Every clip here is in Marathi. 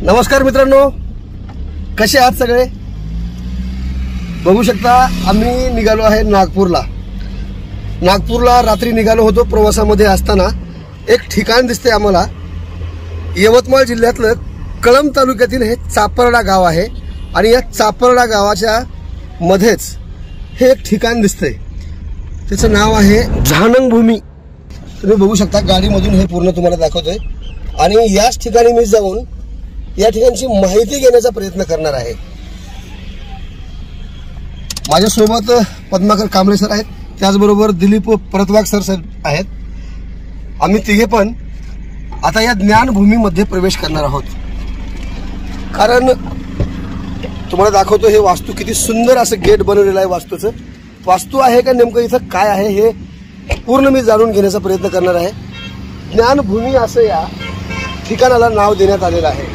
नमस्कार मित्रांनो, कसे आहात सगळे? बघू शकता आम्ही निघालो आहे नागपूरला रात्री निघालो होतो। प्रवासामध्ये असताना एक ठिकाण दिसते आम्हाला, यवतमाळ जिल्ह्यातलं कळंब तालुक्यातील हे चापरडा गाव आहे आणि या चापरडा गावाच्या मध्येच हे एक ठिकाण दिसते, त्याचं नाव आहे झानंग भूमी। तुम्ही बघू शकता गाडीमधून हे पूर्ण तुम्हाला दाखवतोय आणि याच ठिकाणी मी जाऊन या ठिकाणची माहिती घेण्याचा प्रयत्न करणार आहे। माझ्यासोबत पद्माकर कांबळे सर आहेत, त्याचबरोबर दिलीप परतवाग सर आहेत। आम्ही तिघे पण आता या ज्ञानभूमीमध्ये प्रवेश करणार आहोत, कारण तुम्हाला दाखवतो हे वास्तू किती सुंदर असं गेट बनवलेलं आहे। वास्तू आहे का नेमकं इथं काय आहे हे पूर्ण मी जाणून घेण्याचा प्रयत्न करणार आहे। ज्ञानभूमी असं या ठिकाणाला नाव देण्यात आलेलं आहे।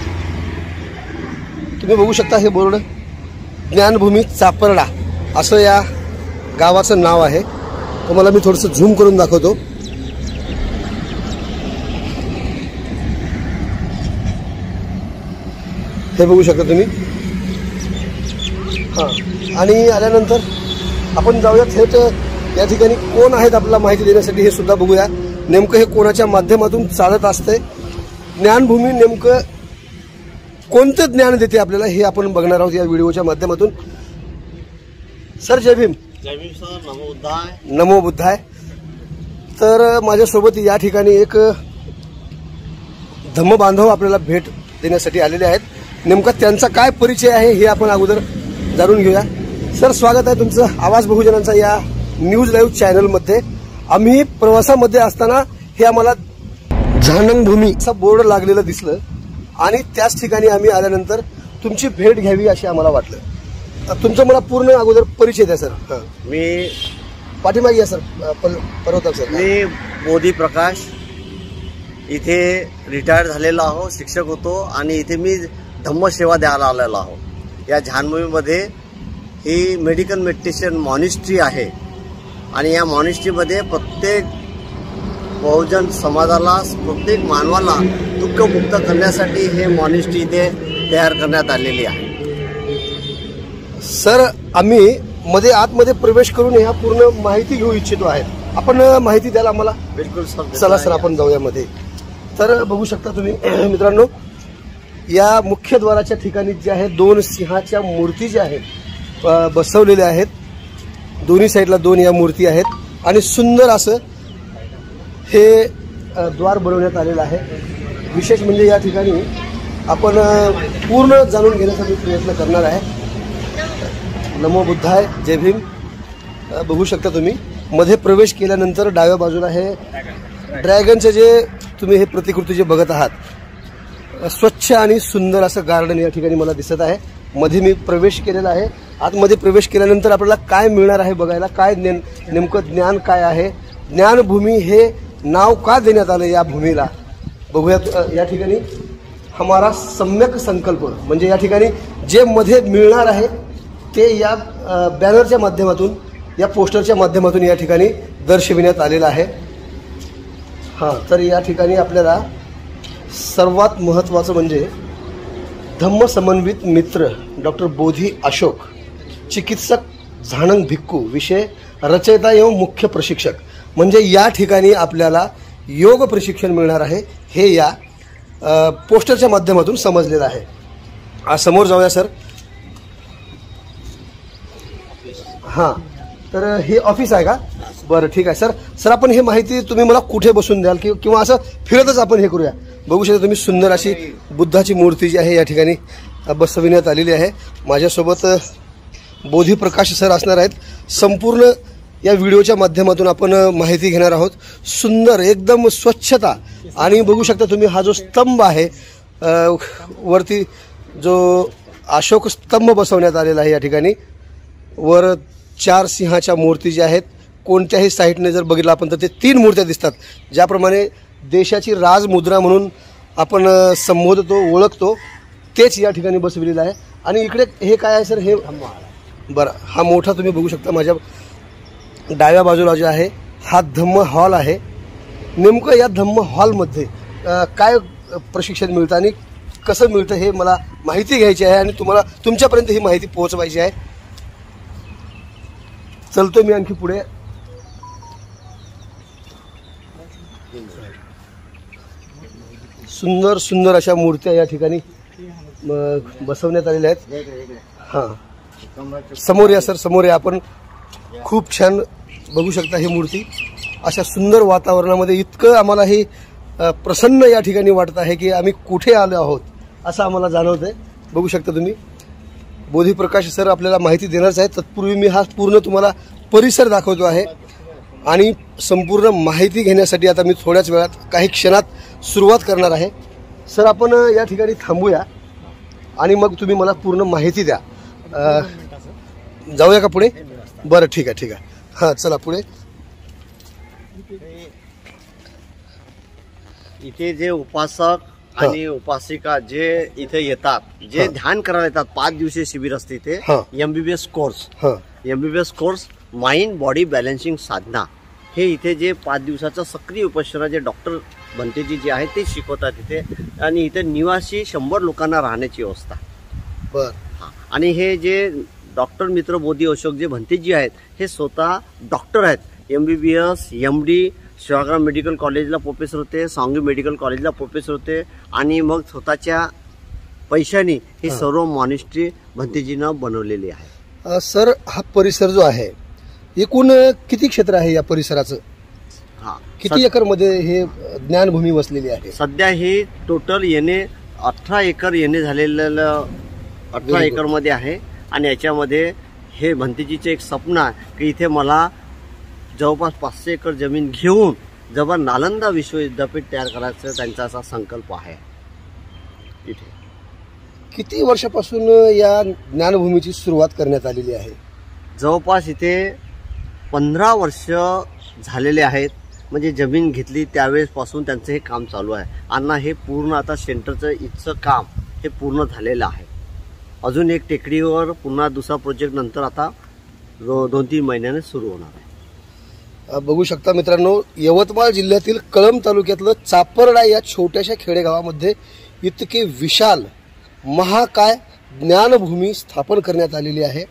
तुम्ही बघू शकता हे बोर्ड, ज्ञानभूमी चापरडा असं या गावाचं नाव आहे। तुम्हाला मी थोडंसं झूम करून दाखवतो। हे बघू शकता तुम्ही। आणि आल्यानंतर आपण जाऊया थेट या ठिकाणी कोण आहेत आपल्याला माहिती देण्यासाठी हे सुद्धा बघूया। नेमकं हे कोणाच्या माध्यमातून चालत असते, ज्ञानभूमी नेमकं कोणतं ज्ञान देते आपल्याला हे आपण बघणार आहोत या व्हिडिओच्या माध्यमातून। सर जय भीम। जय भीम सर, नमो बुद्धाय। नमो बुद्धाय। तर माझ्यासोबत या ठिकाणी एक धम्मबांधव आपल्याला भेट देण्यासाठी आलेले आहेत। नेमका त्यांचा काय परिचय आहे हे आपण अगोदर जाणून घेऊया। सर स्वागत आहे तुमचं आवाज बहुजनांचा या न्यूज लाईव्ह चॅनलमध्ये। आम्ही प्रवासामध्ये असताना हे आम्हाला झानंग भूमी असं बोर्ड लागलेलं दिसलं आणि त्याच ठिकाणी आम्ही आल्यानंतर तुमची भेट घ्यावी अशी आम्हाला वाटलं। तुमचं मला पूर्ण अगोदर परिचय द्या सर। मी पाठीमागे या सर, परवताप सर। मी बोधी प्रकाश, इथे रिटायर्ड झालेलो आहो, शिक्षक होतो आणि इथे मी धम्मसेवा द्यायला आलेलो आहो। या झानभूमीमध्ये ही मेडिकल मेडिटेशन मॉनिस्ट्री आहे आणि या मॉनिस्ट्रीमध्ये प्रत्येक बहुजन समाजाला, प्रत्येक मानवाला दुःखमुक्त करण्यासाठी हे मॉनिस्ट्री इथे तयार करण्यात आलेली आहे। सर आम्ही मध्ये आतमध्ये प्रवेश करून ह्या पूर्ण माहिती घेऊ इच्छितो आहे, आपण माहिती द्याल आम्हाला? बिलकुल सर, चला सर आपण जाऊया मध्ये। तर बघू शकता तुम्ही मित्रांनो, या मुख्यद्वाराच्या ठिकाणी जे आहे दोन सिंहाच्या मूर्ती ज्या आहेत बसवलेल्या आहेत, दोन्ही साईडला दोन या मूर्ती आहेत आणि सुंदर असं हे द्वार बनवण्यात आलेलं आहे। विशेष म्हणजे या ठिकाणी आपण पूर्ण जाणून घेण्यासाठी प्रयत्न करणार आहे। नमो बुद्धाय, जय भीम। बघू शकता तुम्ही मध्ये प्रवेश केल्यानंतर डाव्या बाजूला हे ड्रॅगनचे जे तुम्ही हे प्रतिकृती जे बघत आहात, स्वच्छ आणि सुंदर असं गार्डन या ठिकाणी मला दिसत आहे। मध्ये मी प्रवेश केलेला आहे। आतमध्ये प्रवेश केल्यानंतर आपल्याला काय मिळणार आहे बघायला, काय नेमकं ज्ञान काय आहे, ज्ञानभूमी हे नाव का देण्यात आलं या भूमीला बघूयात। या ठिकाणी हमारा सम्यक संकल्प म्हणजे या ठिकाणी जे मध्ये मिळणार आहे ते या बॅनरच्या माध्यमातून, या पोस्टरच्या माध्यमातून या ठिकाणी दर्शविण्यात आलेलं आहे। तर या ठिकाणी आपल्याला सर्वात महत्त्वाचं म्हणजे धम्म समन्वित मित्र डॉक्टर बोधी अशोक, चिकित्सक झानंग भिक्खू, विषय रचयिता एवं मुख्य प्रशिक्षक, म्हणजे या ठिकाणी आपल्याला योग प्रशिक्षण मिळणार आहे हे या पोस्टरच्या माध्यमातून समजलेलं आहे। आज समोर जाऊया सर। तर हे ऑफिस आहे का? बरं ठीक आहे सर। सर आपण हे माहिती तुम्ही मला कुठे बसून द्याल किंवा असं फिरतच आपण हे करूया? बघू शकता तुम्ही सुंदर अशी बुद्धाची मूर्ती जी आहे या ठिकाणी बसविण्यात आलेली आहे। माझ्यासोबत बोधी प्रकाश सर असणार आहेत। संपूर्ण या व्हिडिओच्या माध्यमातून आपण माहिती घेणार आहोत। सुंदर एकदम स्वच्छता आणि बघू शकता तुम्ही हा जो स्तंभ आहे वरती जो अशोक स्तंभ बसवण्यात आलेला आहे या ठिकाणी, वर 4 सिंहाच्या मूर्ती ज्या आहेत, कोणत्याही साईडने जर बघितलं आपण तर ते 3 मूर्त्या दिसतात, ज्याप्रमाणे देशाची राजमुद्रा म्हणून आपण संबोधतो, ओळखतो, तेच या ठिकाणी बसविलेलं आहे। आणि इकडे हे काय आहे सर? हे बरं, हा मोठा तुम्ही बघू शकता माझ्या डाव्या बाजूला जे आहे हा धम्म हॉल आहे। नेमकं या धम्म हॉलमध्ये काय प्रशिक्षण मिळतं आणि कसं मिळतं हे मला माहिती घ्यायची आहे आणि तुम्हाला तुमच्यापर्यंत ही माहिती पोहोचवायची आहे. चलतो मी आणखी पुढे. सुंदर सुंदर अशा मूर्त्या या ठिकाणी बसवण्यात आलेल्या आहेत. हां, समोर या सर, समोर या. आपण खूप छान बघू शकता ही मूर्ती. अशा सुंदर वातावरणामध्ये इतकं आम्हाला हे प्रसन्न या ठिकाणी वाटत आहे की आम्ही कुठे आलो आहोत असं आम्हाला जाणवतंय. बघू शकता तुम्ही. बोधीप्रकाश सर आपल्याला माहिती देणारच आहे. तत्पूर्वी मी हा पूर्ण तुम्हाला परिसर दाखवतो आहे आणि संपूर्ण माहिती घेण्यासाठी आता मी थोड्याच वेळात काही क्षणात सुरुवात करणार आहे. सर, आपण या ठिकाणी थांबूया आणि मग तुम्ही मला पूर्ण माहिती द्या. जाऊया का पुढे? बरं, ठीक आहे, ठीक आहे. हां, चला पुढे. इथे जे उपासक आणि उपासिका जे इथे येतात, जे ध्यान करायला येतात, 5 दिवसीय शिबिर असते इथे. MBBS course, MBBS course mind body balancing साधना, हे इथे जे 5 दिवसाचा सक्रिय उपश्रम जे डॉक्टर भंतेजी जे आहेत ते शिकवतात इथे. आणि इथे निवासी 100 लोकांना राहण्याची व्यवस्था. बरं. आणि हे जे डॉक्टर मित्र बोधी अशोक जे भंतेजी आहेत हे स्वतः डॉक्टर आहेत. एमबीबीएस, एमडी, सेवाग्राम मेडिकल कॉलेजला प्रोफेसर होते, सांगवी मेडिकल कॉलेजला प्रोफेसर होते आणि मग स्वतःच्या पैशाने ही सर्व मॉनिस्ट्री भंतेजीनं बनवलेली आहे. सर, हा परिसर जो आहे एकूण किती क्षेत्र आहे या परिसराचं? किती एकर मध्ये हे ज्ञानभूमी वसलेली आहे? सध्या हे टोटल येणे 18 एकर येणे झालेलं 18 एकर मध्ये आहे. आणि याच्यामध्ये हे भंतेजीचे एक स्वप्न आहे की इथे मला जवळपास 500 एकर जमीन घेऊन जवळ नालंदा विश्वविद्यापीठ तयार करायचा त्यांचा असा संकल्प आहे. इथे किती वर्षापासून या ज्ञानभूमीची सुरुवात करण्यात आलेली आहे? जवळपास इथे 15 वर्ष झालेले आहेत. म्हणजे जमीन घेतली त्यावेळेसपासून त्यांचं हे काम चालू आहे. आणि हे पूर्ण आता सेंटरचं इथचं काम हे पूर्ण झालेलं आहे. अजून एक टेकडीवर पुन्हा दुसरा प्रोजेक्ट नंतर आता 2-3 महिन्याने सुरू होणार आहे. बघू शकता मित्रांनो, यवतमाळ जिल्ह्यातील कळंब तालुक्यातलं चापर्डा या छोट्याशा खेडेगावामध्ये इतके विशाल महाकाय ज्ञानभूमी स्थापन करण्यात आलेली आहे.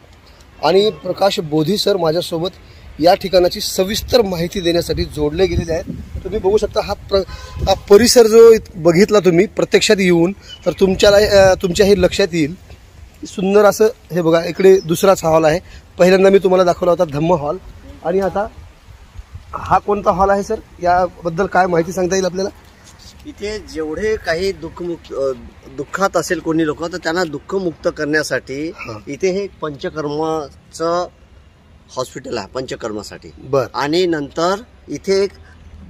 आणि प्रकाश बोधी सर माझ्यासोबत या ठिकाणाची सविस्तर माहिती देण्यासाठी जोडले गेलेले आहेत. तुम्ही बघू शकता हा परिसर जो बघितला तुम्ही प्रत्यक्षात येऊन तर तुमच्याही लक्षात येईल. सुंदर असं हे बघा, इकडे दुसराच हॉल आहे. पहिल्यांदा मी तुम्हाला दाखवला होता धम्म हॉल. आणि आता हा कोणता हॉल आहे सर? याबद्दल काय माहिती सांगता येईल आपल्याला? इथे जेवढे काही दुःखात असेल कोणी लोक तर त्यांना दुःखमुक्त करण्यासाठी इथे हे पंचकर्माचं हॉस्पिटल आहे, पंचकर्मासाठी. आणि नंतर इथे एक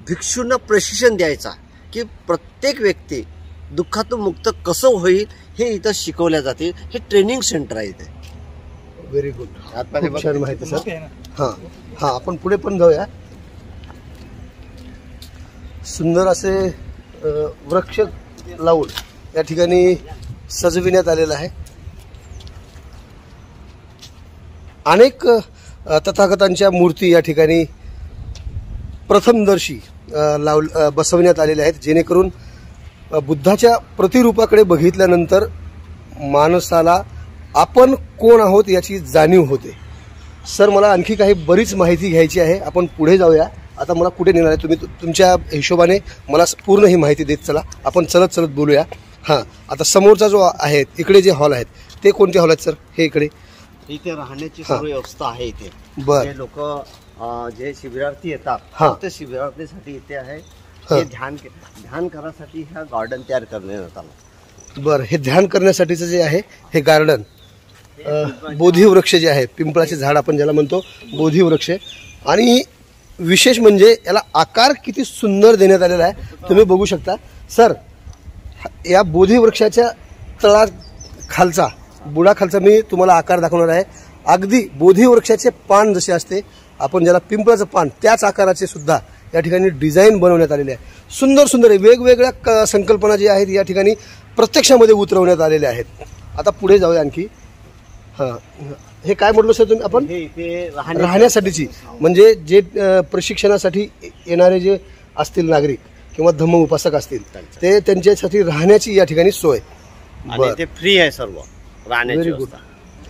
भिक्षूंना प्रशिक्षण द्यायचा की प्रत्येक व्यक्ती दुःखातून मुक्त कसं होईल हे इथं शिकवल्या जाते. हे ट्रेनिंग सेंटर आहे इथे. व्हेरी गुड, खूप छान माहिती सर. हां हां, आपण पुढे पण जाऊया. सुंदर असे वृक्ष लावून या ठिकाणी सजविण्यात आलेलं आहे. अनेक तथागतांच्या मूर्ती या ठिकाणी प्रथमदर्शी बसवण्यात आलेल्या आहेत, जेणेकरून बुद्धाच्या प्रतिरूपाकडे बघितल्यानंतर माणसाला आपण कोण आहोत याची जाणीव होते. सर, मला आणखी काही बरीच माहिती घ्यायची आहे. आपण पुढे जाऊया. आता मला कुठे नेणार आहे तुम्ही? तुमच्या हिशोबाने मला पूर्ण ही माहिती देत चला. आपण चलत चलत बोलूया. हां, आता समोरचा जो आहे इकडे जे हॉल आहेत ते कोणते हॉल आहेत सर? हे इकडे इथे राहण्याची सर्व व्यवस्था आहे. इथे जे लोक जे शिबिरार्थी येतात ते शिबिरार्थीसाठी इथे आहे. हे ध्यान करायसाठी ह्या गार्डन तयार करण्यात आलं. बरं, हे ध्यान करण्यासाठीचं जे आहे हे गार्डन बोधिवृक्ष जे आहे, पिंपळाचे झाड आपण ज्याला म्हणतो बोधिवृक्ष. आणि विशेष म्हणजे याला आकार किती सुंदर देण्यात आलेला आहे तुम्ही बघू शकता. सर, या बोधिवृक्षाच्या तळा खालचा बुडाखालचा मी तुम्हाला आकार दाखवणार आहे. अगदी बोधिवृक्षाचे पान जसे असते, आपण ज्याला पिंपळाचं पान, त्याच आकाराचे सुद्धा या ठिकाणी डिझाईन बनवण्यात आलेले आहे. सुंदर सुंदर वेगवेगळ्या संकल्पना जी आहेत या ठिकाणी प्रत्यक्षामध्ये उतरवण्यात आलेल्या आहेत. आता पुढे जाऊया आणखी. हां, हे काय म्हटलं सर तुम्ही? आपण इथे राहण्यासाठीची, म्हणजे जे प्रशिक्षणासाठी येणारे जे असतील नागरिक किंवा धम्म उपासक असतील ते त्यांच्यासाठी राहण्याची या ठिकाणी सोय. आणि इथे फ्री आहे सर्व राहण्याची Very good. व्यवस्था.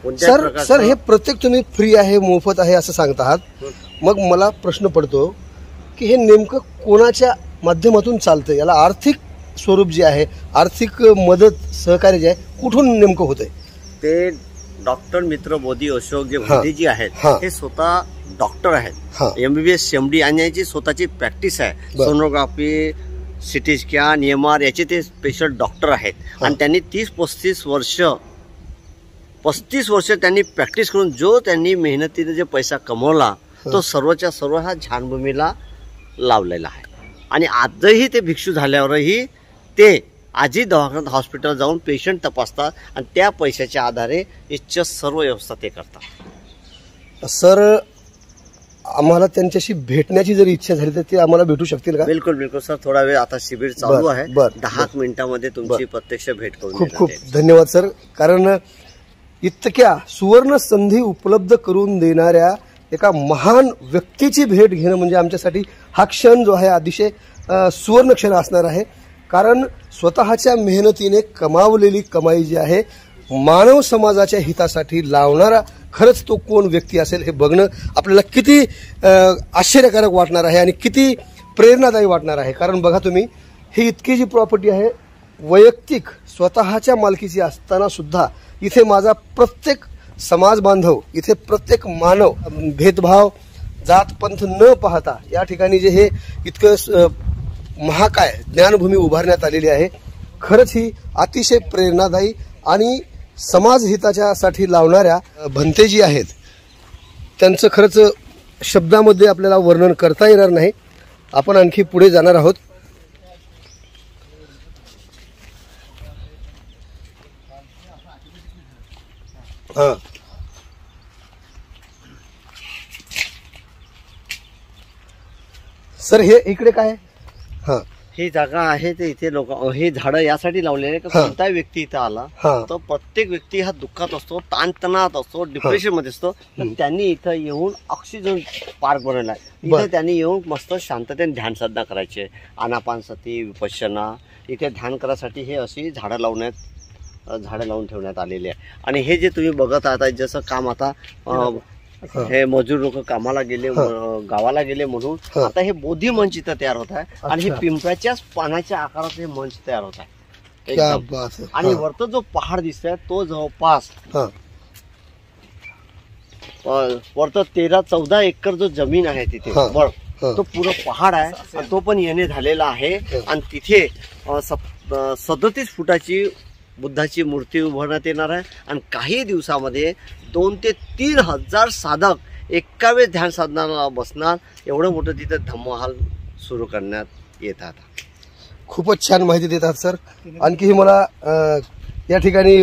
कोणत्याही सर प्रकारचं- सर हे प्रत्येक तुम्ही फ्री आहे मोफत आहे असं सांगत आहात, मग मला प्रश्न पडतो की हे नेमकं कोणाच्या माध्यमातून चालतं? याला आर्थिक स्वरूप जे आहे, आर्थिक मदत सहकार्य जे आहे कुठून नेमकं होतंय? ते डॉक्टर मित्र बोधी अशोक जे हा. भंतेजी आहेत हा. हे स्वतः डॉक्टर हा. आहेत, MBBS MD आणि याची स्वतःची प्रॅक्टिस आहे. बर. सोनोग्राफी, सिटी स्कॅन, EMR याचे ते स्पेशल डॉक्टर आहेत. हा. आणि त्यांनी 30-35 वर्ष त्यांनी प्रॅक्टिस करून जो त्यांनी मेहनतीने जे पैसा कमवला तो सर्वच्या सर्व हा झानभूमीला लावलेला आहे. आणि आजही ते भिक्षू झाल्यावरही ते आजही दवाखान्यात हॉस्पिटल जाऊन पेशंट तपासतात आणि त्या पैशाच्या आधारे इच्छा सर्व व्यवस्था ते करतात. सर आम्हाला त्यांच्याशी भेटण्याची जर इच्छा झाली तर ते आम्हाला भेटू शकतील का? बिलकुल बिलकुल सर, थोडा वेळ आता शिबिर चालू बर, आहे. बर, 10 बर. मिनिटांमध्ये तुमची प्रत्यक्ष भेट करून खूप देण्यात खूप येईल. धन्यवाद सर. कारण इतक्या सुवर्ण संधी उपलब्ध करून देणाऱ्या एका महान व्यक्तीची भेट घेणं म्हणजे आमच्यासाठी हा क्षण जो आहे अतिशय सुवर्ण क्षण असणार आहे. कारण स्वतःच्या मेहनतीने कमावलेली कमाई जी आहे मानव समाजाच्या हितासाठी लावणारा खरंच तो कोण व्यक्ती असेल हे बघणं आपल्याला किती आश्चर्यकारक वाटणार आहे आणि किती प्रेरणादायी वाटणार आहे. कारण बघा तुम्ही, ही इतकी जी प्रॉपर्टी आहे वैयक्तिक स्वतःच्या मालकीची असताना सुद्धा इथे माझा प्रत्येक समाज बांधव, इथे प्रत्येक मानव भेदभाव जात पंथ न पाहता या ठिकाणी जे हे इतकं महाकाय ज्ञानभूमी उभारण्यात आलेली आहे, खरंच ही अतिशय प्रेरणादायी आणि समाज हिताच्यासाठी लावणाऱ्या भंतेजी आहेत. त्यांचं खरंच शब्दामध्ये आपल्याला वर्णन करता येणार नाही. आपण आणखी पुढे जाणार आहोत. हां सर, हे इकडे काय? हां ही जागा आहे ते इथे लोक हे झाडं यासाठी लावलेले आहे की हा. कोणताही व्यक्ती इथं आला हा. तर प्रत्येक व्यक्ती हा दुःखात असतो, ताणतणावात असतो, डिप्रेशन मध्ये असतो, तर त्यांनी इथं येऊन ऑक्सिजन पार्क बनवला आहे. बर. इथं त्यांनी येऊन मस्त शांततेने ध्यान साधना करायचे, आनापानसती, विपश्यना. इथे ध्यान करायसाठी हे अशी झाडं लावून ठेवण्यात आलेली आहे. आणि हे जे तुम्ही बघत आहात जसं काम आता हे मजूर लोक कामाला गेले, गावाला गेले म्हणून आता हे बोधी मंच इथं तयार होत आहे. आणि हे पिंपळाच्याच पानाच्या आकारात हे मंच तयार होत आहे. क्या एकदम. बात है. आणि वरतो जो पहाड दिसतोय तो जवळपास हां वरतो 13-14 एकर जो जमीन आहे तिथे हा. वर हा. तो पूर्ण पहाड आहे आणि तो पण येणे झालेला आहे. आणि तिथे 37 फुटाची बुद्धाची मूर्ती उभारण्यात येणार आहे. आणि काही दिवसामध्ये 2 ते 3 हजार साधक एका वेळेस ध्यान साधनाला बसणार, एवढं मोठं तिथं धम्महाल सुरू करण्यात येत आहे. खूपच छान माहिती देतात सर. आणखी मला या ठिकाणी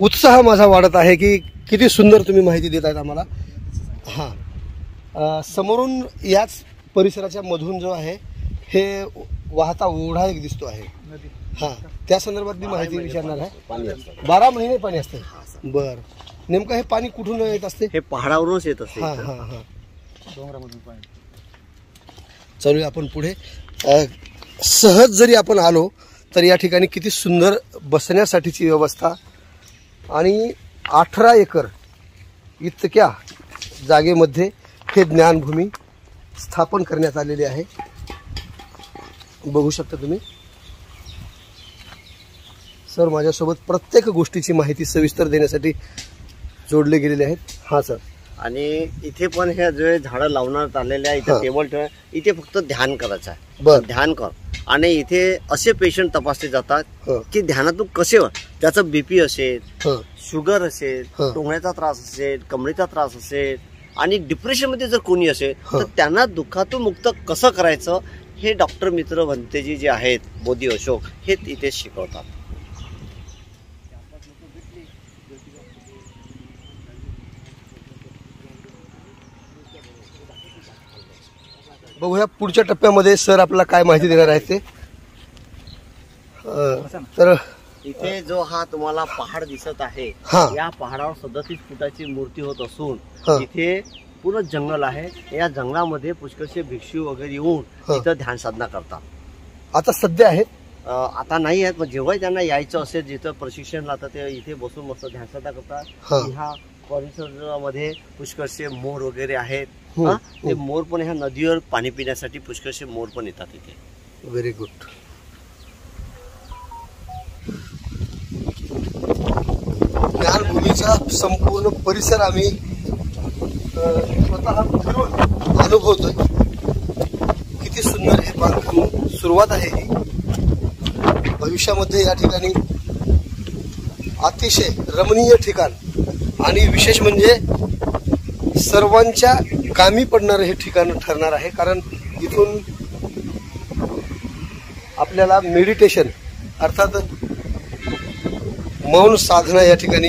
उत्साह माझा वाढत आहे की किती सुंदर तुम्ही माहिती देत आहेत आम्हाला. हां समोरून याच परिसराच्या मधून जो आहे हे वाहता ओढा एक दिसतो आहे. हां त्या संदर्भात मी माहिती विचारणार आहे. पाणी असतं. 12 महिने पाणी असते. बर, नेमकं हे पाणी कुठून येत असते? हे पहाडावरूनच येत असते. हां हां हां डोंगरामधून पाणी. चालूया आपण पुढे. सहज जरी आपण आलो तर या ठिकाणी किती सुंदर बसण्यासाठीची व्यवस्था आणि 18 एकर इतक्या जागेमध्ये हे ज्ञानभूमी स्थापन करण्यात आलेली आहे. बघू शकता तुम्ही. सर माझ्यासोबत प्रत्येक गोष्टीची माहिती सविस्तर देण्यासाठी जोडले गेलेले आहेत. हां सर. आणि इथे पण हे जे झाडं लावण्यात आलेले आहे, इथे टेबल ठेव, इथे फक्त ध्यान करायचं आहे. बर. ध्यान कर. आणि इथे असे पेशंट तपासले जातात हं. की ध्यानातून कसे त्याचं BP असेल, हं. शुगर असेल, हं. टोंगळ्याचा त्रास असेल, कमरेचा त्रास असेल आणि डिप्रेशन मध्ये जर कोणी असेल हं. तर त्यांना दुःखातून मुक्त कसं करायचं हे डॉक्टर मित्र भंतेजी जे आहेत बोधी अशोक हे इथे शिकवतात. बघूया पुढच्या टप्प्यामध्ये सर आपल्याला काय माहिती देणार आहेत ते. तर इथे जो हा तुम्हाला पहाड दिसत आहे, हा. या पहाडावर 37 फुटाची मूर्ती होत असून हा. इथे पूर्ण जंगल आहे. या जंगलामध्ये पुष्कळशे भिक्षू वगैरे येऊन हा. इथं ध्यान साधना करतात. आता सध्या आहेत आता नाही आहेत, पण जेव्हा त्यांना यायचं असेल जिथं प्रशिक्षण लावतात ते इथे बसून मस्त ध्यानसाधना करतात. ह्या परिसरामध्ये पुष्कळसे मोर वगैरे आहेत. ते मोर पण ह्या नदीवर पाणी पिण्यासाठी पुष्कळसे मोर पण येतात इथे. Very good. ज्ञानभूमीचा संपूर्ण परिसर आम्ही स्वतः फिरून अनुभवतोय. किती सुंदर हे बांधकाम सुरुवात आहे ही. भविष्यामध्ये या ठिकाणी अतिशय रमणीय ठिकाण आणि विशेष म्हणजे सर्वांच्या कामी पडणारं हे ठिकाण ठरणार आहे. कारण इथून आपल्याला मेडिटेशन अर्थात मौन साधना या ठिकाणी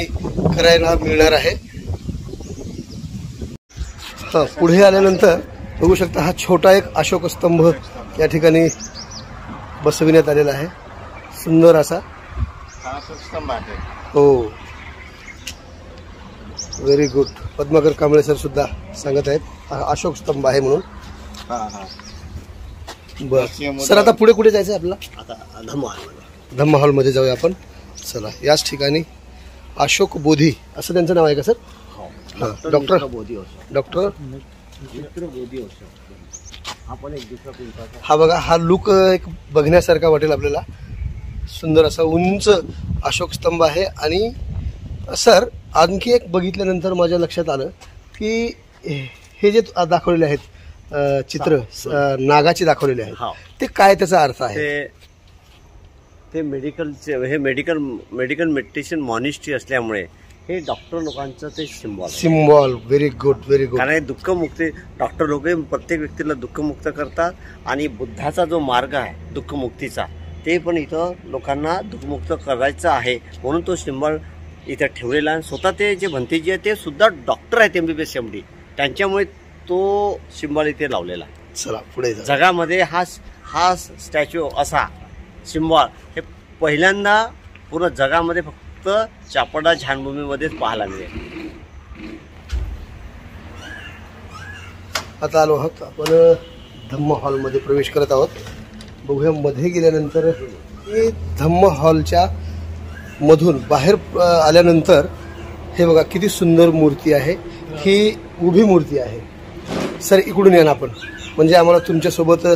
करायला मिळणार आहे. पुढे आल्यानंतर बघू शकता हा छोटा एक अशोक स्तंभ या ठिकाणी बसविण्यात आलेला आहे. सुंदर असा स्तंभ आहे. हो, very good. Padmakar Kamble sir सुद्धा सांगत आहेत हा अशोक स्तंभ आहे म्हणून. बर सर, आता पुढे कुठे जायचं आपल्याला? आता धम्म हॉलमध्ये जाऊया आपण. चला, याच ठिकाणी अशोक बोधी असं त्यांचं नाव आहे का सर? डॉक्टर हा बघा, हा लुक एक बघण्यासारखा वाटेल आपल्याला. सुंदर असा उंच अशोक स्तंभ आहे. आणि सर, आणखी एक बघितल्यानंतर माझ्या लक्षात आलं की हे जे दाखवलेले आहेत चित्र नागाचे दाखवलेले आहेत ते काय, त्याचा अर्थ आहे? ते मेडिकलचे हे मेडिकल मेडिटेशन मॉनिस्ट्री असल्यामुळे हे डॉक्टर लोकांचं ते symbol. Very good, very good. कारण दुःखमुक्ती डॉक्टर लोक प्रत्येक व्यक्तीला दुःखमुक्त करतात आणि बुद्धाचा जो मार्ग आहे दुःखमुक्तीचा ते पण इथं लोकांना दुःखमुक्त करायचं आहे म्हणून तो सिम्बॉल इथं ठेवलेला आहे. स्वतः ते जे भंतेजी आहे ते सुद्धा डॉक्टर आहेत MBBS MD, त्यांच्यामुळे तो सिम्बॉल इथे लावलेला आहे. चला पुढे जगामध्ये हा स्टॅच्यू असा सिम्बॉल हे पहिल्यांदा पूर्ण जगामध्ये फक्त चापडा झानभूमीमध्येच पाहायला मिळेल. आता आलो आहोत आपण धम्म हॉलमध्ये प्रवेश करत आहोत. बघूया मध्ये गेल्यानंतर हे धम्म हॉलच्या मधून बाहेर आल्यानंतर हे बघा किती सुंदर मूर्ती आहे. ही उभी मूर्ती आहे. सर इकडून या ना आपण, म्हणजे आम्हाला तुमच्यासोबत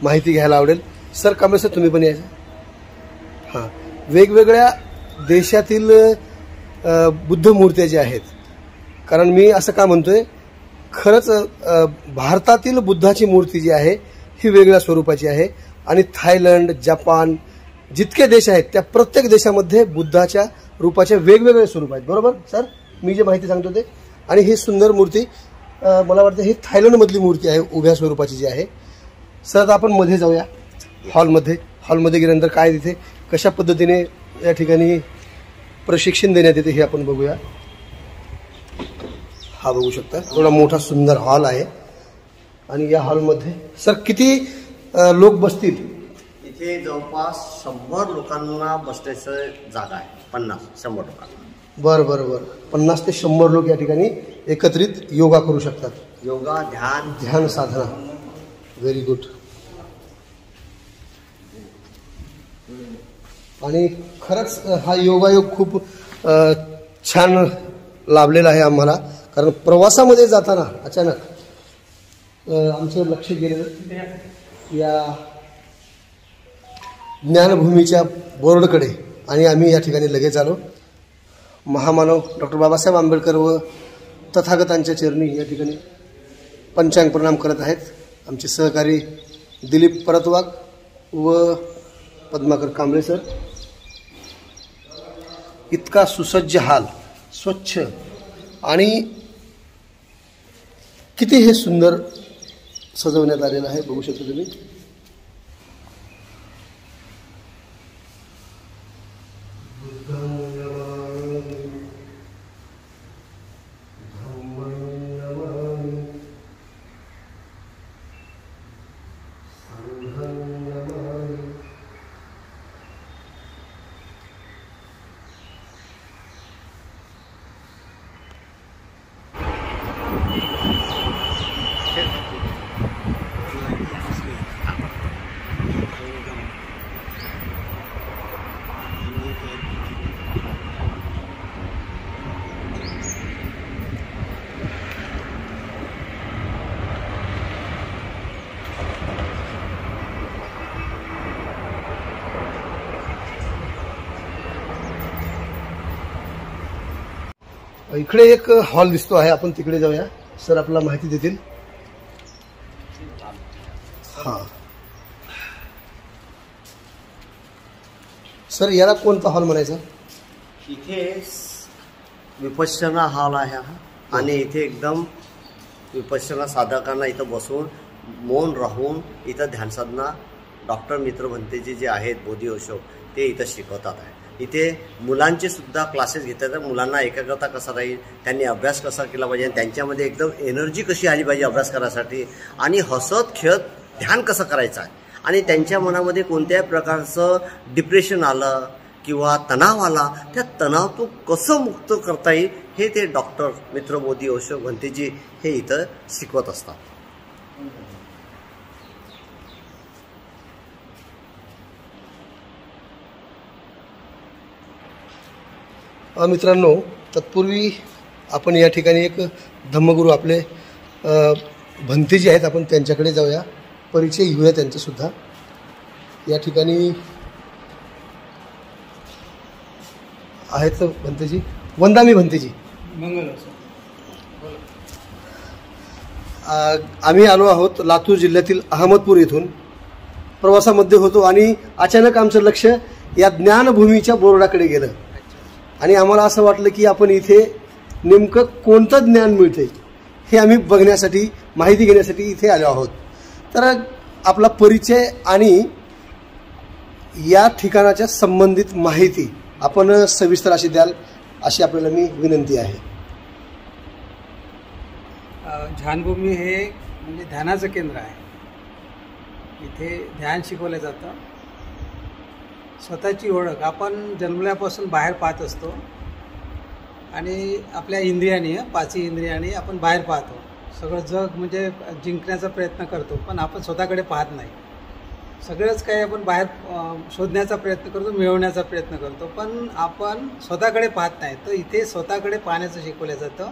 माहिती घ्यायला आवडेल. सर कांबळे सर, तुम्ही पण यायचं. हां, वेगवेगळ्या देशातील बुद्ध मूर्त्या ज्या आहेत, कारण मी असं का म्हणतोय, खरंच भारतातील बुद्धाची मूर्ती जी आहे ही वेगळ्या स्वरूपाची आहे. आणि थायलंड, जपान जितके देश आहेत त्या प्रत्येक देशामध्ये बुद्धाच्या रूपाच्या वेगवेगळे स्वरूप आहेत. बरोबर सर, मी जे माहिती सांगतो ते. आणि ही सुंदर मूर्ती मला वाटतं ही थायलंडमधली मूर्ती आहे, उभ्या स्वरूपाची जी आहे. सर आता आपण मध्ये जाऊया हॉलमध्ये गेल्यानंतर काय तिथे कशा पद्धतीने या ठिकाणी प्रशिक्षण देण्यात येते हे आपण बघूया. हा बघू शकता थोडा मोठा सुंदर हॉल आहे. आणि या हॉलमध्ये सर किती लोक बसतील? इथे जवळपास 100 लोकांना बसण्याचं जागा आहे. 50-100 लोकांना. बरं 50 ते 100 लोक या ठिकाणी एकत्रित योगा करू शकतात. योगा, ध्यान साधना. Very good. आणि खरंच हा योगायोग खूप छान लाभलेला आहे आम्हाला. कारण प्रवासामध्ये जाताना अचानक आमचं लक्ष गेलं या ज्ञानभूमीच्या बोर्डकडे आणि आम्ही या ठिकाणी लगेच आलो. महामानव डॉक्टर बाबासाहेब आंबेडकर व तथागतांच्या चरणी या ठिकाणी पंचांग प्रणाम करत आहेत आमचे सहकारी दिलीप परतवाग व पद्माकर कांबळे सर. इतका सुसज्ज हाल, स्वच्छ आणि किती हे सुंदर सजवण्यात आलेलं आहे बघू शकता तुम्ही. इकडे एक हॉल दिसतो आहे, आपण तिकडे जाऊया. सर आपल्याला माहिती देतील. हा सर, याला कोणता हॉल म्हणायचा? इथे विपश्यना हॉल आहे हा. आणि इथे एकदम विपश्यना साधकांना इथं बसून मौन राहून इथं ध्यानसाधना डॉक्टर मित्र भंतेजी जे आहेत बोधी ओशो ते इथं शिकवतात आहे. इथे मुलांचे सुद्धा क्लासेस घेतात. मुलांना एकाग्रता कसा राहील, त्यांनी अभ्यास कसा केला पाहिजे, त्यांच्यामध्ये एकदम एनर्जी कशी आली पाहिजे अभ्यास करायसाठी, आणि हसत खेळत ध्यान कसं करायचं आहे, आणि त्यांच्या मनामध्ये कोणत्याही प्रकारचं डिप्रेशन आलं किंवा तणाव आला, त्या तणावातून कसं मुक्त करता येईल हे ते डॉक्टर मित्र बोधी ओशो भंतेजी हे इथं शिकवत असतात. मित्रांनो, तत्पूर्वी आपण या ठिकाणी एक धम्मगुरू आपले भंतेजी आहेत, आपण त्यांच्याकडे जाऊया, परिचय घेऊया त्यांचा सुद्धा. या ठिकाणी आहेत भंतेजी. वंदामी भंतेजी. आम्ही आलो आहोत लातूर जिल्ह्यातील अहमदपूर येथून. प्रवासामध्ये होतो आणि अचानक आमचं लक्ष या ज्ञानभूमीच्या बोर्डाकडे गेलं आणि आम्हाला असं वाटलं की आपण इथे नेमकं कोणतं ज्ञान मिळते हे आम्ही बघण्यासाठी, माहिती घेण्यासाठी इथे आलो आहोत. तर आपला परिचय आणि या ठिकाणाच्या संबंधित माहिती आपण सविस्तर अशी द्याल अशी आपल्याला मी विनंती आहे. ध्यानभूमी हे म्हणजे ध्यानाचं केंद्र आहे. इथे ध्यान शिकवलं जातं. स्वतःची ओळख आपण जन्मल्यापासून बाहेर पाहत असतो आणि आपल्या इंद्रियाने, पाचही इंद्रियाने आपण बाहेर पाहतो. सगळं जग म्हणजे जिंकण्याचा प्रयत्न करतो, पण आपण स्वतःकडे पाहत नाही. सगळंच काही आपण बाहेर शोधण्याचा प्रयत्न करतो, मिळवण्याचा प्रयत्न करतो, पण आपण स्वतःकडे पाहत नाही. तर इथे स्वतःकडे पाहण्याचं शिकवलं जातं.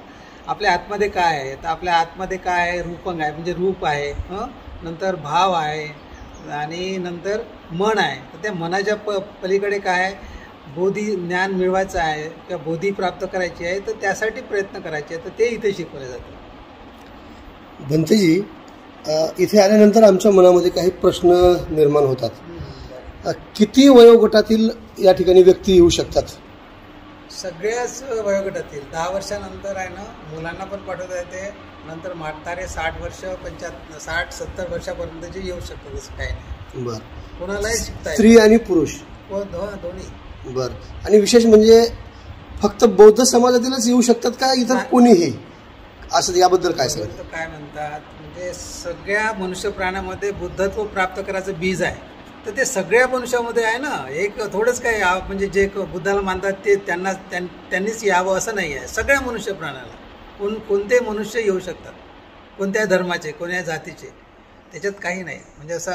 आपल्या आतमध्ये काय आहे, तर आपल्या आतमध्ये काय आहे, रूपंग आहे म्हणजे रूप आहे, नंतर भाव आहे आणि नंतर मन आहे. तर त्या मनाच्या पलीकडे काय आहे, बोधी ज्ञान मिळवायचं आहे किंवा बोधी प्राप्त करायची आहे, तर त्यासाठी प्रयत्न करायचे आहे. तर ते इथे शिकवलं जातं. भंतेजी, इथे आल्यानंतर आमच्या मनामध्ये काही प्रश्न निर्माण होतात. किती वयोगटातील या ठिकाणी व्यक्ती येऊ शकतात? सगळ्याच वयोगटातील. 10 वर्षानंतर आहे ना मुलांना पण पाठवता येते. नंतर म्हातारे 60 वर्ष 60-70 वर्षापर्यंतचे येऊ शकतात. असं काही नाही. बरं. कोणालाही शिकता स्त्री आणि पुरुष दोन्ही. बरं. आणि विशेष म्हणजे फक्त बौद्ध समाजातीलच येऊ शकतात का इतर कोणीही? असं याबद्दल काय सांगतात? काय म्हणतात म्हणजे सगळ्या मनुष्य प्राण्यामध्ये बुद्धत्व प्राप्त करायचं बीज आहे. तर ते सगळ्या मनुष्यामध्ये आहे ना. एक थोडंच काय म्हणजे जे बुद्धाला मानतात ते त्यांनीच यावं असं नाही आहे. सगळ्या मनुष्य प्राण्याला कोणते मनुष्य येऊ शकतात, कोणत्या धर्माचे, कोणत्या जातीचे, त्याच्यात काही नाही. म्हणजे असं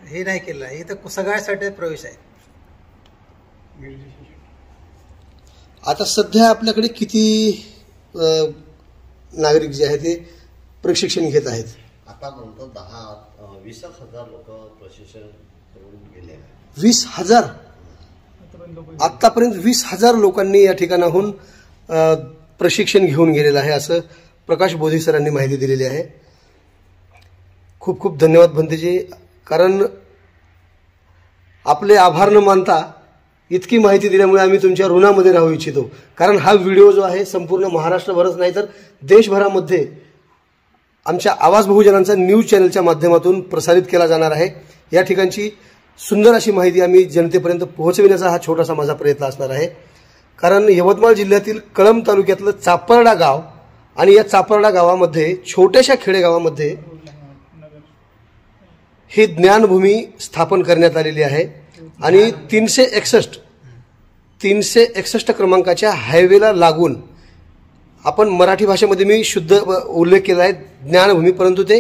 हे नाही केलं आहे. इथं सगळ्यासाठी प्रवेश आहे. आता सध्या आपल्याकडे किती नागरिक जे आहेत ते प्रशिक्षण घेत आहेत? आतापर्यंत 20,000 लोक प्रशिक्षण करून गेले आहेत. 20,000? आतापर्यंत 20,000 लोकांनी या ठिकाणाहून प्रशिक्षण घेऊन गेलेलं आहे, असं प्रकाश बोधी सरांनी माहिती दिलेली आहे. खूप खूप धन्यवाद भंतेजी. कारण आपले आभार न मानता इतकी माहिती दिल्यामुळे आम्ही तुमच्या ऋणामध्ये राहू इच्छितो. कारण हा व्हिडिओ जो आहे संपूर्ण महाराष्ट्रभरच नाही तर देशभरामध्ये आमच्या आवाज बहुजनांचा न्यूज चॅनलच्या माध्यमातून प्रसारित केला जाणार आहे. या ठिकाणची सुंदर अशी माहिती आम्ही जनतेपर्यंत पोहोचविण्याचा हा छोटासा माझा प्रयत्न असणार आहे. कारण यवतमाळ जिल्ह्यातील कळंब तालुक्यातलं चापर्डा गाव आणि या चापर्डा गावामध्ये छोट्याशा खेडेगावामध्ये ही ज्ञानभूमी स्थापन करण्यात आलेली आहे आणि 361 क्रमांकाच्या हायवेला लागून, आपण मराठी भाषेमध्ये मी शुद्ध उल्लेख केला आहे ज्ञानभूमी, परंतु ते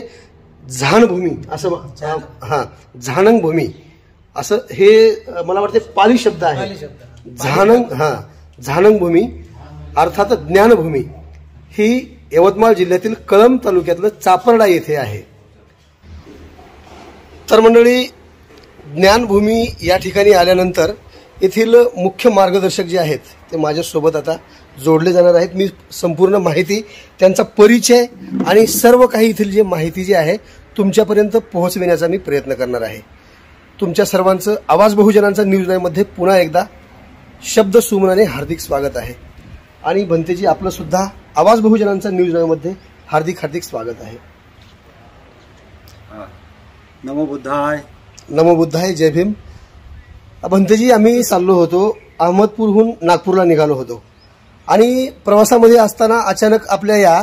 झाणभूमी असं, हां झाणंगभूमी असं हे मला वाटते पाली शब्द आहे. झाणंग, हां झाणंगभूमी अर्थात ज्ञानभूमी ही यवतमाळ जिल्ह्यातील कळंब तालुक्यातलं चापर्डा येथे आहे. तर मंडळी, ज्ञानभूमी या ठिकाणी आल्यानंतर येथील मुख्य मार्गदर्शक जे आहेत ते माझ्यासोबत आता जोडले जाणार आहेत. मी संपूर्ण माहिती, त्यांचा परिचय आणि सर्व काही इथली जी माहिती जी आहे तुमच्यापर्यंत पोहोचविण्याचा मी प्रयत्न करणार आहे. तुमच्या सर्वांचं आवाज बहुजनांचा न्यूज 9 मध्ये पुन्हा एकदा शब्द सुमनाने हार्दिक स्वागत आहे. आणि भंतेजी आपलं सुद्धा आवाज बहुजनांचा न्यूज 9 मध्ये हार्दिक हार्दिक स्वागत आहे. नमो बुद्धाय. नमो बुद्धाय. जय भीम. भंतेजी आम्ही चाललो होतो, अहमदपूरहून नागपूरला निघालो होतो आणि प्रवासामध्ये असताना अचानक आपल्या या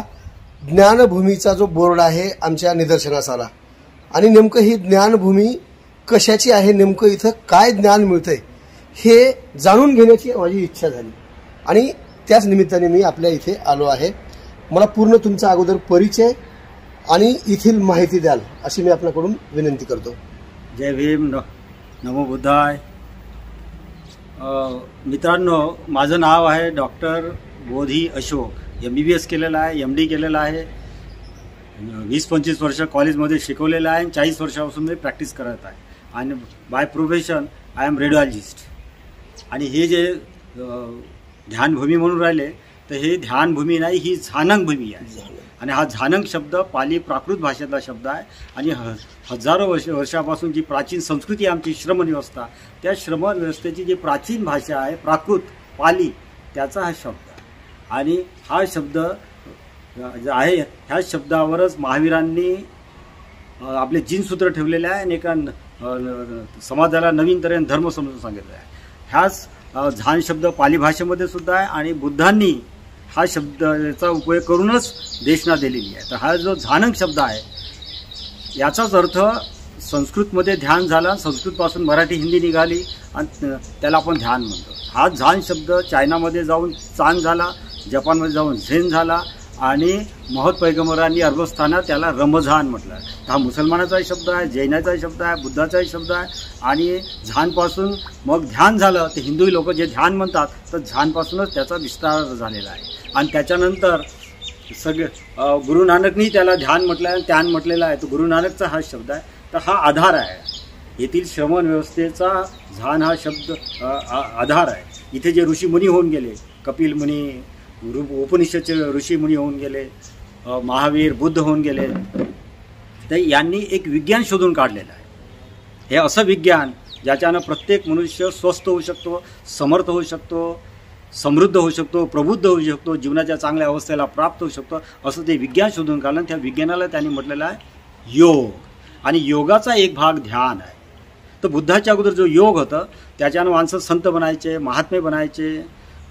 ज्ञानभूमीचा जो बोर्ड आहे आमच्या निदर्शनास आला आणि नेमकं ही ज्ञानभूमी कशाची आहे, नेमकं इथं काय ज्ञान मिळतंय हे जाणून घेण्याची माझी इच्छा झाली आणि त्याच निमित्ताने मी आपल्या इथे आलो आहे. मला पूर्ण तुमचा अगोदर परिचय आणि इथील माहिती द्याल अशी मी आपल्याकडून विनंती करतो. जय भीम. नमो बुद्धाय. मित्रांनो, माझं नाव आहे डॉक्टर बोधी अशोक. MBBS केलेलं आहे, MD केलेलं आहे, 20-25 वर्ष कॉलेजमध्ये शिकवलेलं आहे, 40 वर्षापासून मी प्रॅक्टिस करत आहे आणि by profession I am radiologist. आणि हे जे ध्यानभूमी म्हणून राहिले तर हे ध्यानभूमी नाही, ही झानंग भूमी आहे. आणि हा झानंग शब्द पाली प्राकृत भाषेतला शब्द आहे आणि हजारो वर्षापासून जी प्राचीन संस्कृती आहे आमची श्रमण व्यवस्था, त्या श्रमण व्यवस्थेची जी प्राचीन भाषा आहे प्राकृत पाली, त्याचा हा शब्द आहे. आणि हा शब्द आहे, ह्या शब्दावरच महावीरांनी आपले जीनसूत्र ठेवलेले आहे आणि एका समाजाला नवीन तऱ्हेने धर्म समजून सांगितलं आहे. ह्याच झान शब्द पाली भाषेमध्ये सुद्धा आहे आणि बुद्धांनी हा शब्दाचा उपयोग करूनच देशना दिलेली आहे. तर हा जो झानंग शब्द आहे याचाच अर्थ संस्कृतमध्ये ध्यान झाला, संस्कृतपासून मराठी हिंदी निघाली आणि त्याला आपण ध्यान म्हणतो. हा झान शब्द चायनामध्ये जाऊन चांग झाला, जपानमध्ये जाऊन झेन झाला आणि महत पैगंबरांनी अरबस्थानात त्याला रमझान म्हटलं. हा मुसलमानाचाही शब्द आहे, जैनाचाही शब्द आहे, बुद्धाचाही शब्द आहे. आणि झानपासून मग ध्यान झालं, ते हिंदू लोक जे ध्यान म्हणतात तर झानपासूनच त्याचा विस्तार झालेला आहे. आणि त्याच्यानंतर सगळे गुरु नानकनी त्याला ध्यान म्हटलं आहे, ध्यान म्हटलेलं आहे. तर गुरु नानकचा हा शब्द आहे. तर हा आधार आहे येथील श्रवण व्यवस्थेचा. झान हा शब्द आधार आहे. इथे जे ऋषीमुनी होऊन गेले, कपिल मुनी, उपनिषदचे ऋषी मुनी होऊन गेले, महावीर, बुद्ध होऊन गेले, तर यांनी एक विज्ञान शोधून काढलेलं आहे. हे असं विज्ञान ज्याच्यानं प्रत्येक मनुष्य स्वस्थ होऊ शकतो, समर्थ होऊ शकतो, समृद्ध होऊ शकतो, प्रबुद्ध होऊ शकतो, जीवनाच्या चांगल्या अवस्थेला प्राप्त होऊ शकतो, असं ते विज्ञान शोधून काढलं. त्या विज्ञानाला त्यांनी म्हटलेलं आहे योग. आणि योगाचा एक भाग ध्यान आहे. तर बुद्धाच्या अगोदर जो योग होतं त्याच्यानं माणसं संत बनायचे, महात्मे बनायचे,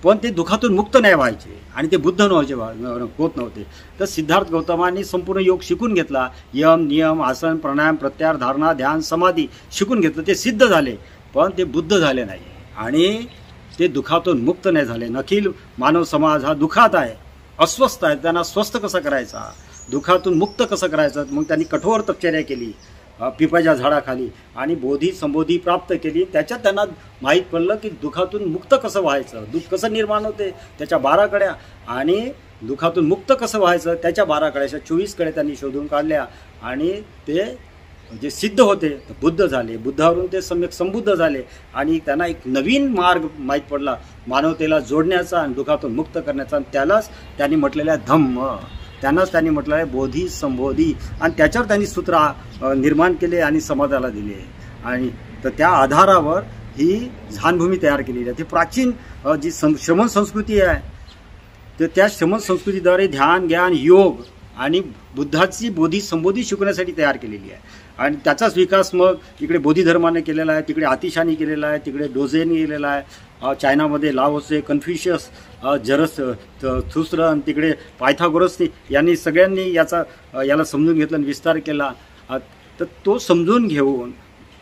पण ते दुःखातून मुक्त नाही व्हायचे आणि ते बुद्ध होत नव्हते. तर सिद्धार्थ गौतमांनी संपूर्ण योग शिकून घेतला. यम, नियम, आसन, प्राणायाम, प्रत्याहार, धारणा, ध्यान, समाधी शिकून घेतलं. ते सिद्ध झाले पण ते बुद्ध झाले नाही आणि ते दुःखातून मुक्त नाही झाले. अखिल मानव समाज हा दुःखात आहे, अस्वस्थ आहे. त्यांना स्वस्थ कसं करायचा, दुःखातून मुक्त कसं करायचं, मग त्यांनी कठोर तपश्चर्या केली पिपाच्या झाडाखाली आणि बोधी संबोधी प्राप्त केली. त्याच्यात त्यांना माहीत पडलं की दुःखातून मुक्त कसं व्हायचं, दुःख कसं निर्माण होते त्याच्या 12 कड्या आणि दुःखातून मुक्त कसं व्हायचं त्याच्या 12 कड्या, अशा 24 कड्या त्यांनी शोधून काढल्या आणि ते जे सिद्ध होते बुद्ध झाले. बुद्धावरून ते सम्यक संबुद्ध झाले आणि त्यांना एक नवीन मार्ग माहीत पडला मानवतेला जोडण्याचा आणि दुःखातून मुक्त करण्याचा. आणि त्यालाच त्यांनी म्हटलेलं आहे धम्म. त्यांनाच त्यांनी म्हटलं आहे बोधी संबोधी. आणि त्याच्यावर त्यांनी सूत्र निर्माण केले आणि समाजाला दिले. आणि तर त्या आधारावर ही झानभूमी तयार केलेली आहे. ती प्राचीन जी श्रमण संस्कृती आहे तर त्या श्रमण संस्कृतीद्वारे ध्यान, ज्ञान, योग आणि बुद्धाची बोधी संबोधी शिकवण्यासाठी तयार केलेली आहे. आणि त्याचाच विकास मग इकडे बोधी धर्माने केलेला आहे, तिकडे आतिशानी केलेला आहे, तिकडे डोझेनी केलेला आहे, चायनामध्ये लाओसे, कन्फ्युशियस, थुस्रन, तिकडे पायथागोरसनी यांनी सगळ्यांनी याला समजून घेतलं आणि विस्तार केला. तर तो समजून घेऊन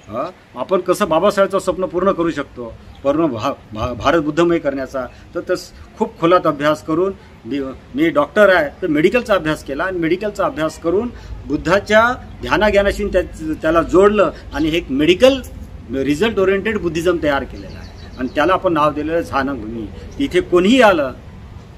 आपण कसं बाबासाहेबचं स्वप्न पूर्ण करू शकतो, पूर्ण भारत बुद्धमय करण्याचा. तर खूप खोलात अभ्यास करून मी डॉक्टर आहे तर मेडिकलचा अभ्यास केला आणि मेडिकलचा अभ्यास करून बुद्धाच्या ध्यानाज्ञानाशी त्याला जोडलं आणि एक मेडिकल रिझल्ट ओरिएंटेड बुद्धिझम तयार केलेला आहे. आणि त्याला आपण नाव दिलेलं झानभूमी. तिथे कोणीही आलं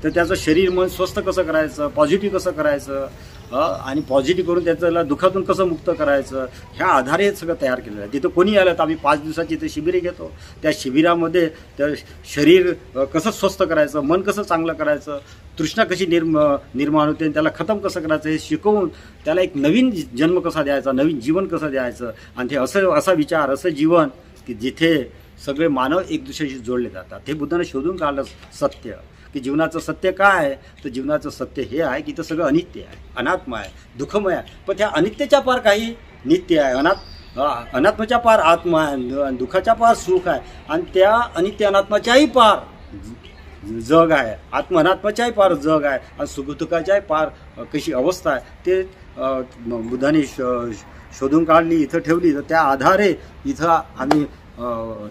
तर त्याचं शरीर मन स्वस्थ कसं करायचं, पॉझिटिव्ह कसं करायचं, आणि पॉझिटिव्ह करून त्याच्याला दुःखातून कसं मुक्त करायचं ह्या आधारे सगळं तयार केलेलं आहे. तिथं कोणी आलं तर आम्ही 5 दिवसाची ते शिबिरे घेतो. त्या शिबिरामध्ये त्या शरीर कसं स्वस्थ करायचं, मन कसं चांगलं करायचं, तृष्णा कशी निर्माण होते, त्याला खतम कसं करायचं हे शिकवून त्याला एक नवीन जन्म कसा द्यायचा, नवीन जीवन कसं द्यायचं. आणि ते असा विचार, असं जीवन की जिथे सगळे मानव एक दुसऱ्याशी जोडले जातात. हे बुद्धाने शोधून काढलं सत्य की जीवनाचं सत्य काय आहे. तर जीवनाचं सत्य हे आहे की इथं सगळं अनित्य आहे, अनात्म आहे, दुःखमय आहे. पण त्या अनित्याच्या पार काही नित्य आहे, अनात्माच्या पार आत्मा आहे, दुःखाच्या पार सुख आहे. आणि त्या अनित्य अनात्माच्याही पार जग आहे, आत्म अनात्माच्याही पार जग आहे, आणि सुखदुःखाच्याही पार कशी अवस्था आहे ते बुद्धाने शोधून काढली, इथं ठेवली. तर त्या आधारे इथं आम्ही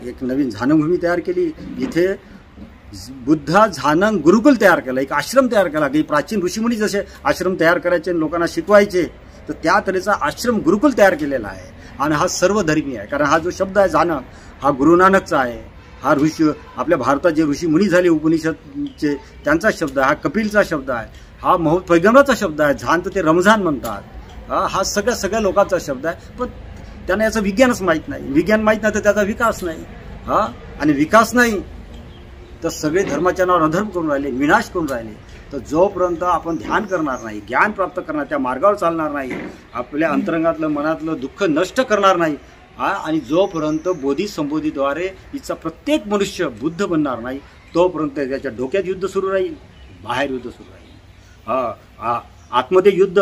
एक नवीन झानभूमी तयार केली. इथे बुद्धा झानंग गुरुकुल तयार केला, एक आश्रम तयार केला. की प्राचीन ऋषीमुनी जसे आश्रम तयार करायचे आणि लोकांना शिकवायचे, तर त्या तऱ्हेचा आश्रम गुरुकुल तयार केलेला आहे. आणि हा सर्व धर्मी आहे, कारण हा जो शब्द आहे झानंग हा गुरु नानकचा आहे. हा ऋषी आपल्या भारतात जे ऋषी मुनी झाले उपनिषदचे त्यांचा शब्द आहे, हा कपिलचा शब्द आहे, हा पैगंबराचा शब्द आहे. झान तर ते रमझान म्हणतात. हा सगळ्या लोकांचा शब्द आहे. पण त्यांना याचं विज्ञानच माहीत नाही. विज्ञान माहीत नाही तर त्याचा विकास नाही. आणि विकास नाही तर सगळे धर्माच्या नावावर अधर्म करून राहिले, विनाश करून राहिले. तर जोपर्यंत आपण ध्यान करणार नाही, ज्ञान प्राप्त करणार, त्या मार्गावर चालणार नाही, आपल्या अंतरंगातलं मनातलं दुःख नष्ट करणार नाही, आणि जोपर्यंत बोधी संबोधीद्वारे हिचा प्रत्येक मनुष्य बुद्ध बनणार नाही, तोपर्यंत त्याच्या डोक्यात युद्ध सुरू राहील, बाहेर युद्ध सुरू राहील. आतमध्ये युद्ध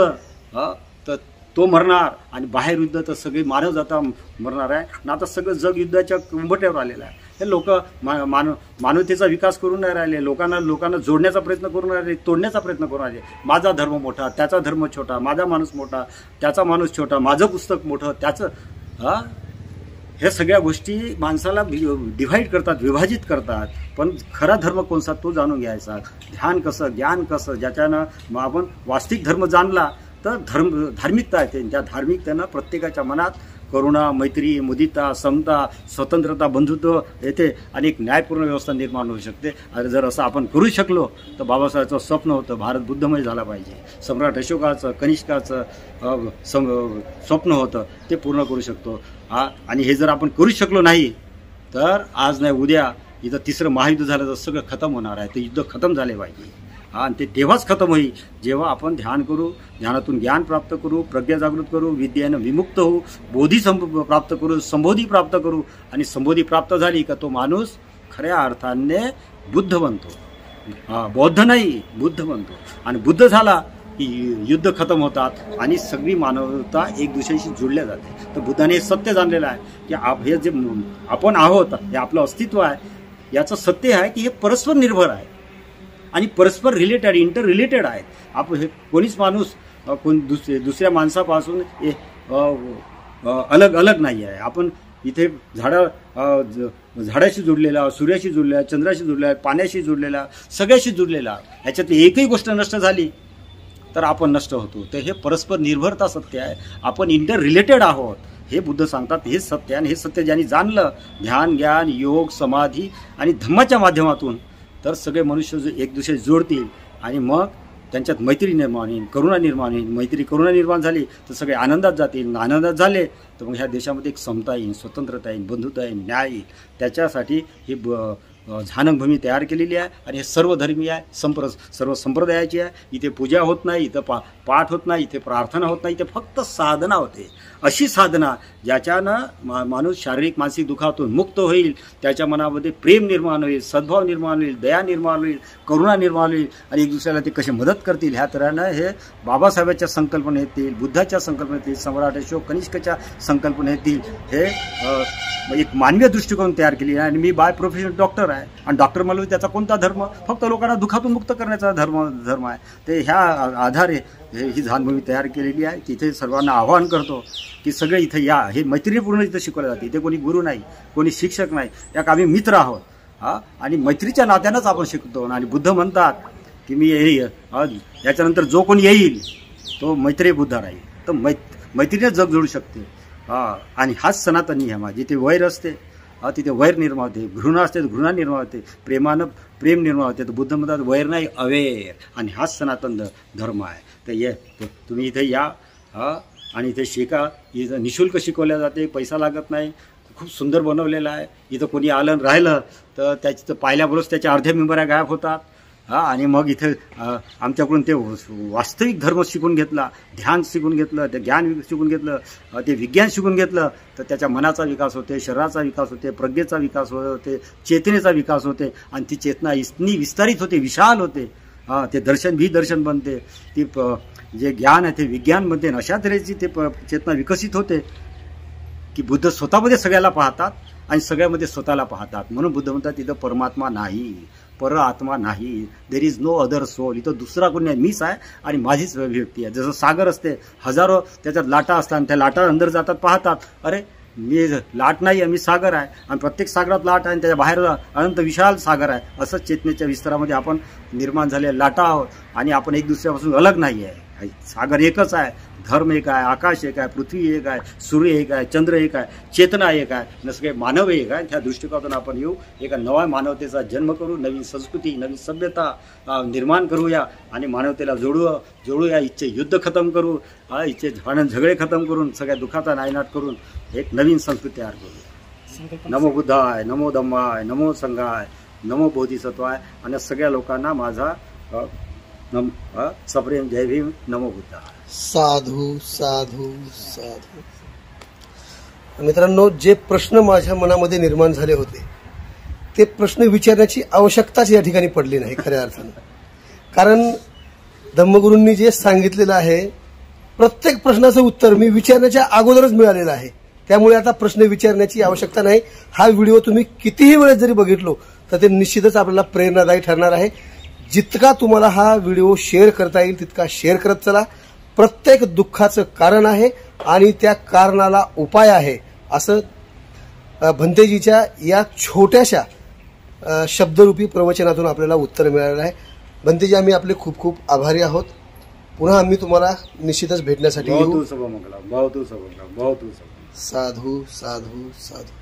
तर तो मरणार, आणि बाहेर युद्ध तर सगळे मानव जाता मरणार आहे. आणि आता सगळं जग युद्धाच्या कुंभट्यावर आलेलं आहे. हे लोक मानवतेचा विकास करून नाही राहिले, लोकांना जोडण्याचा प्रयत्न करून राहिले, तोडण्याचा प्रयत्न करून राहिले. माझा धर्म मोठा, त्याचा धर्म छोटा, माझा माणूस मोठा, त्याचा माणूस छोटा, माझं पुस्तक मोठं, त्याचं हे सगळ्या गोष्टी माणसाला डिव्हाइड करतात, विभाजित करतात. पण खरा धर्म कोणता तो जाणून घ्यायचा. ध्यान कसं, ज्ञान कसं, ज्याच्यानं आपण वास्तविक धर्म जाणला तर धार्मिकता येते. त्या धार्मिकतेनं प्रत्येकाच्या मनात करुणा, मैत्री, मुदिता, समता, स्वतंत्रता, बंधुत्व येते, आणि एक न्यायपूर्ण व्यवस्था निर्माण होऊ शकते. आणि जर असं आपण करू शकलो तर बाबासाहेबांचं स्वप्न होतं भारत बुद्धमय झाला पाहिजे, सम्राट अशोकाचं, कनिष्काचं स्वप्न होतं, ते पूर्ण करू शकतो. आणि हे जर आपण करू शकलो नाही तर आज नाही उद्या इथं 3रं महायुद्ध झालं तर सगळं खतम होणार आहे. ते युद्ध खतम झाले पाहिजे. आणि ते तेव्हाच खतम होईल जेव्हा आपण ध्यान करू, ध्यानातून ज्ञान प्राप्त करू, प्रज्ञा जागृत करू, विद्येनं विमुक्त होऊ, बोधी प्राप्त करू, संबोधी प्राप्त करू. आणि संबोधी प्राप्त झाली का तो माणूस खऱ्या अर्थाने बुद्ध बनतो, बौद्ध नाही, बुद्ध बनतो. आणि बुद्ध झाला की युद्ध खतम होतात आणि सगळी मानवता एक दुसऱ्याशी जोडल्या जाते. तर बुद्धाने हे सत्य जाणलेलं आहे की हे जे आपण आहोत, हे आपलं अस्तित्व आहे, याचं सत्य आहे की हे परस्पर निर्भर आहे आणि परस्पर रिलेटेड, इंटर रिलेटेड आहेत. आपण हे कोणीच माणूस दुसऱ्या माणसापासून अलग अलग नाही आहे. आपण इथे झाडाशी जोडलेला, सूर्याशी जोडलेला, चंद्राशी जोडलेला, पाण्याशी जोडलेला, सगळ्याशी जोडलेला. ह्याच्यातली एकही गोष्ट नष्ट झाली तर आपण नष्ट होतो. तर हे परस्पर निर्भरता सत्य आहे. आपण इंटर रिलेटेड आहोत हे बुद्ध सांगतात. हे सत्य, आणि हे सत्य ज्यांनी जाणलं ध्यान, ज्ञान, योग, समाधी आणि धम्माच्या माध्यमातून, तर सगळे मनुष्य एक दुसरे जोडतील आणि मग त्यांच्यात मैत्री निर्माण होईल, करुणा निर्माण होईल. मैत्री करुणा निर्माण झाली तर सगळे आनंदात जातील. आनंदात झाले तर मग ह्या देशामध्ये एक समता येईल, स्वतंत्रता येईल, बंधुता येईल, न्याय येईल. त्याच्यासाठी ही झानभूमी तयार केलेली आहे. आणि हे सर्व धर्मीय आहे, सर्व संप्रदायाची आहे. इथे पूजा होत नाही, इथं पाठ होत नाही, इथे प्रार्थना होत नाही, इथे फक्त साधना होते. अशी साधना ज्याच्यानं माणूस शारीरिक मानसिक दुःखातून मुक्त होईल, त्याच्या मनामध्ये प्रेम निर्माण होईल, सद्भाव निर्माण होईल, दया निर्माण होईल, करुणा निर्माण होईल, आणि एक दुसऱ्याला ते कसे मदत करतील. ह्या तऱ्हेनं हे बाबासाहेबांच्या संकल्पना येतील, बुद्धाच्या संकल्पना येतील, सम्राट अशोक कनिष्कच्या संकल्पना येतील. हे एक मानवीय दृष्टिकोन तयार केली आहे. आणि मी बाय प्रोफेशन डॉक्टर आहे, आणि डॉक्टर मला त्याचा कोणता धर्म, फक्त लोकांना दुःखातून मुक्त करण्याचा धर्म आहे. ते ह्या आधारे ही झानभूमी तयार केलेली आहे. तिथे सर्वांना आवाहन करतो की सगळे इथे या. हे मैत्रीपूर्ण इथं शिकवलं जाते. इथे कोणी गुरु नाही, कोणी शिक्षक नाही, याक आम्ही मित्र आहोत. आणि मैत्रीच्या नात्यानंच आपण शिकतो. आणि बुद्ध म्हणतात की मी याच्यानंतर जो कोणी येईल तो मैत्री बुद्ध राहील. तर मैत्रीने जग जोडू शकते. आणि हाच सनातन नियम आहे. जिथे वैर असते तिथे वैर निर्माण होते, घृणा असते तर घृणा निर्माण होते, प्रेमानं प्रेम निर्माण होते. तर बुद्ध म्हणतात वैर नाही अवेर, आणि हाच सनातन धर्म आहे. तर तुम्ही इथे या आणि इथे शिका. इथं निःशुल्क शिकवल्या जाते, पैसा लागत नाही, खूप सुंदर बनवलेलं आहे. इथं कोणी आलं राहिलं तर त्याची तर पाहिल्याबरोबर त्याच्या अर्ध्या मेंबऱ्या गायब होतात. आणि मग इथे आमच्याकडून ते वास्तविक धर्म शिकून घेतला, ध्यान शिकून घेतलं, ते ज्ञान शिकून घेतलं, ते विज्ञान शिकून घेतलं, तर त्याच्या मनाचा विकास होते, शरीराचा विकास होते, प्रज्ञेचा विकास होते, चेतनेचा विकास होते. आणि ती चेतना इतनी विस्तारित होते, विशाल होते. ते दर्शन भी दर्शन बनते, ती जे ज्ञान आहे ते विज्ञान बनते. अशा तऱ्हेची ते चेतना विकसित होते की बुद्ध स्वतःमध्ये सगळ्याला पाहतात आणि सगळ्यामध्ये स्वतःला पाहतात. म्हणून बुद्ध म्हणतात तिथं परमात्मा नाही, पर आत्मा नाही, there is no other soul. इथं दुसरा कोणी नाही, मीच आहे आणि माझीच अभिव्यक्ती आहे. जसं सागर असते, हजारो त्याच्यात लाटा असतात आणि त्या लाटा अंदर जातात, पाहतात अरे मी लाट नाही आहे, मी सागर आहे, आणि प्रत्येक सागरात लाट आहे आणि त्याच्या बाहेर अनंत विशाल सागर आहे. असंच चेतनेच्या विस्तारामध्ये आपण निर्माण झालेल्या लाटा आहोत आणि आपण एक दुसऱ्यापासून अलग नाही आहे. सागर एकच आहे, धर्म एक आहे, आकाश एक आहे, पृथ्वी एक आहे, सूर्य एक आहे, चंद्र एक आहे, चेतना एक आहे, सगळे मानव एक आहे. त्या दृष्टिकोनातून आपण येऊ, एका नव्या मानवतेचा जन्म करू, नवीन संस्कृती, नवीन सभ्यता निर्माण करूया आणि मानवतेला जोडूया. इच्छे युद्ध खतम करू, इच्छे झगडे खतम करून, सगळ्या दुःखाचा नायनाट करून एक नवीन संस्कृती तयार करूया. नमो बुद्धाय, नमो धम्माय, नमो संघाय, नमो बोधिसत्वाय. आणि सगळ्या लोकांना माझा सप्रेम जय भीम, नमो बुद्धाय. साधू साधू साधू. मित्रांनो, जे प्रश्न माझ्या मनामध्ये निर्माण झाले होते ते प्रश्न विचारण्याची आवश्यकताच या ठिकाणी पडली नाही खऱ्या अर्थानं. कारण धम्मगुरूंनी जे सांगितलेलं आहे प्रत्येक प्रश्नाचं उत्तर मी विचारण्याच्या अगोदरच मिळालेलं आहे. त्यामुळे आता प्रश्न विचारण्याची आवश्यकता नाही. हा व्हिडिओ तुम्ही कितीही वेळेस जरी बघितलो तर ते निश्चितच आपल्याला प्रेरणादायी ठरणार आहे. जितका तुम्हाला हा व्हिडिओ शेअर करता येईल तितका शेअर करत चला. प्रत्येक दुःखाचं कारण आहे आणि त्या कारणाला उपाय आहे, असं भंतेजीच्या या छोट्याशा शब्दरूपी प्रवचनातून आपल्याला उत्तर मिळालेलं आहे. भंतेजी, आम्ही आपले खूप खूप आभारी आहोत. पुन्हा आम्ही तुम्हाला निश्चितच भेटण्यासाठी येऊ. साधू साधू साधू.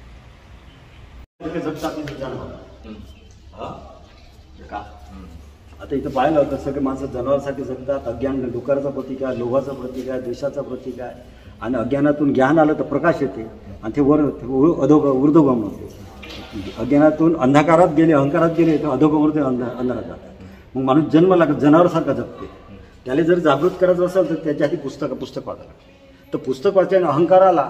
आता इथं पाहिलं तर सगळे माणसं जनावरांसाठी जगतात. अज्ञान डुकराचं प्रतीक आहे, लोभाचं प्रतीक आहे, द्वेषाचं प्रतीक आहे. आणि अज्ञानातून ज्ञान आलं तर प्रकाश येते आणि ते ऊर्ध्वगमन होते. अज्ञानातून अंधकारात गेले, अहंकारात गेले तर अधोगमन अंधारात जातात. मग माणूस जन्म लागत जनावरांसारखा जगते. त्याला जर जागृत करायचं असेल तर त्याच्या आधी पुस्तक वाचावं लागतं. तर पुस्तक वाचल्याने अहंकार आला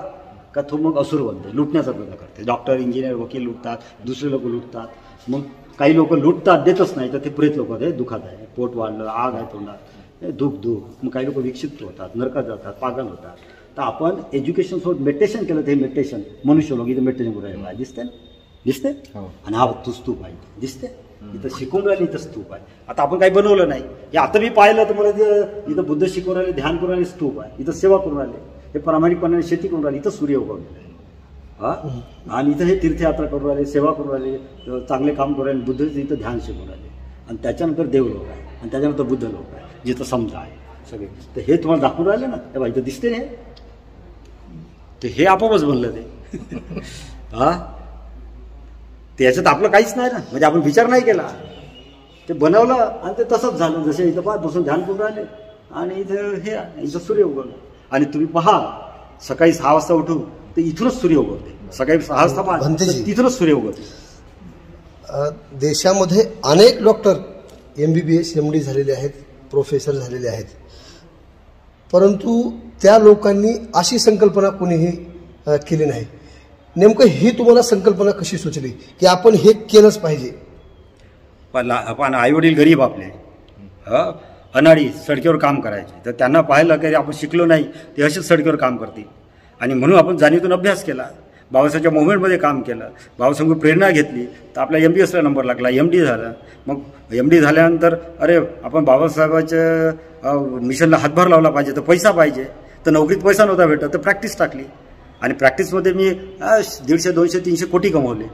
का तो मग असुर बनते, लुटण्याचा प्रयत्न करते. डॉक्टर, इंजिनियर, वकील लुटतात, दुसरे लोक लुटतात. मग काही लोक लुटतात, देतच नाही तर ते प्रेत लोक होते, दुखात आहे, पोट वाढलं, आग आहे तोंडात, दुःख. मग काही लोक विक्षिप्त होतात, नरकात जातात, पागल होतात. तर आपण एज्युकेशन सोबत मेडिटेशन केलं तर हे मेडिटेशन मनुष्य लोक इथं मेडिटेशन करू राहिले दिसते ना, दिसते. आणि हा तू स्तूप आहे दिसते, इथं शिकून राहिले, इथं स्तूप आहे. आता आपण काही बनवलं नाही, हे आता मी पाहिलं तर मला इथं बुद्ध शिकवून राहिले, ध्यान करून राहिले, स्तूप आहे, इथं सेवा करून राहिले, हे प्रामाणिकपणाने शेती करून राहिले, इथं सूर्य उगवलेला आहे. आणि इथं हे तीर्थयात्रा करून राहिले, सेवा करून राहिले, चांगले काम करून राहिले, बुद्धचं इथं ध्यान शिकून राहिले. आणि त्याच्यानंतर देवलोक आहे आणि त्याच्यानंतर बुद्ध लोक आहे, जिथं समजा आहे सगळे. तर हे तुम्हाला दाखवून राहिले ना, तेव्हा इथं दिसते नाही, तर हे आपोआपच बनलं ते. ते याच्यात आपलं काहीच नाही ना, म्हणजे आपण विचार नाही केला, ते बनवलं आणि ते तसंच झालं. जसे इथं पाच बसून ध्यान करून राहिले आणि इथं हे इथं सूर्य उगवलं. आणि तुम्ही पहा, सकाळी 6 वाजता उठू तर इथूनच सूर्य उगवते. सकाळी 6 वाजता पहा तिथूनच सूर्य उगवते. देशामध्ये अनेक डॉक्टर MBBS MD झालेले आहेत, प्रोफेसर झालेले आहेत, परंतु त्या लोकांनी अशी संकल्पना कोणीही केली नाही. नेमकं ही तुम्हाला संकल्पना कशी सुचली की आपण हे केलंच पाहिजे? पण आईवडील गरीब आपले, अनाडी सडकीवर काम करायचे, तर त्यांना पाहिलं की आपण शिकलो नाही, ते असेच सडकीवर काम करतील. आणि म्हणून आपण जाणीवून अभ्यास केला, बाबासाहेबच्या मुवमेंटमध्ये काम केलं, बाबासाहेब प्रेरणा घेतली, तर आपला MBBSला नंबर लागला, MD झाला. मग MD झाल्यानंतर अरे आपण बाबासाहेबाच्या मिशनला हातभार लावला पाहिजे, तर पैसा पाहिजे, तर नोकरीत पैसा नव्हता भेटत, तर प्रॅक्टिस टाकली. आणि प्रॅक्टिसमध्ये मी 150, 200, 300 कोटी कमवले.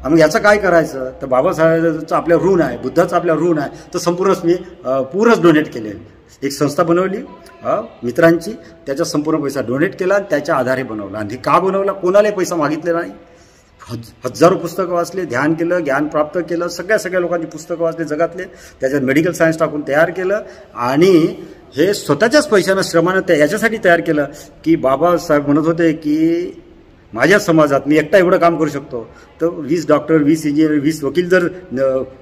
मग याचं काय करायचं, तर बाबासाहेबांचं आपल्या ऋण आहे, बुद्धाचं आपल्या ऋण आहे, तर संपूर्णच मी पूर्णच डोनेट केले. एक संस्था बनवली मित्रांची, त्याचा संपूर्ण पैसा डोनेट केला आणि त्याच्या आधारे बनवला. आणि का बनवला, कोणालाही पैसा मागितले नाही, हजारो पुस्तकं वाचले, ध्यान केलं, ज्ञान प्राप्त केलं, सगळ्या लोकांची पुस्तकं वाचले जगातले, त्याच्यात मेडिकल सायन्स टाकून तयार केलं आणि हे स्वतःच्याच पैशानं श्रमानं याच्यासाठी तयार केलं की बाबासाहेब म्हणत होते की माझ्या समाजात मी एकटा एवढं काम करू शकतो, तर 20 डॉक्टर, 20 इंजिनियर, 20 वकील जर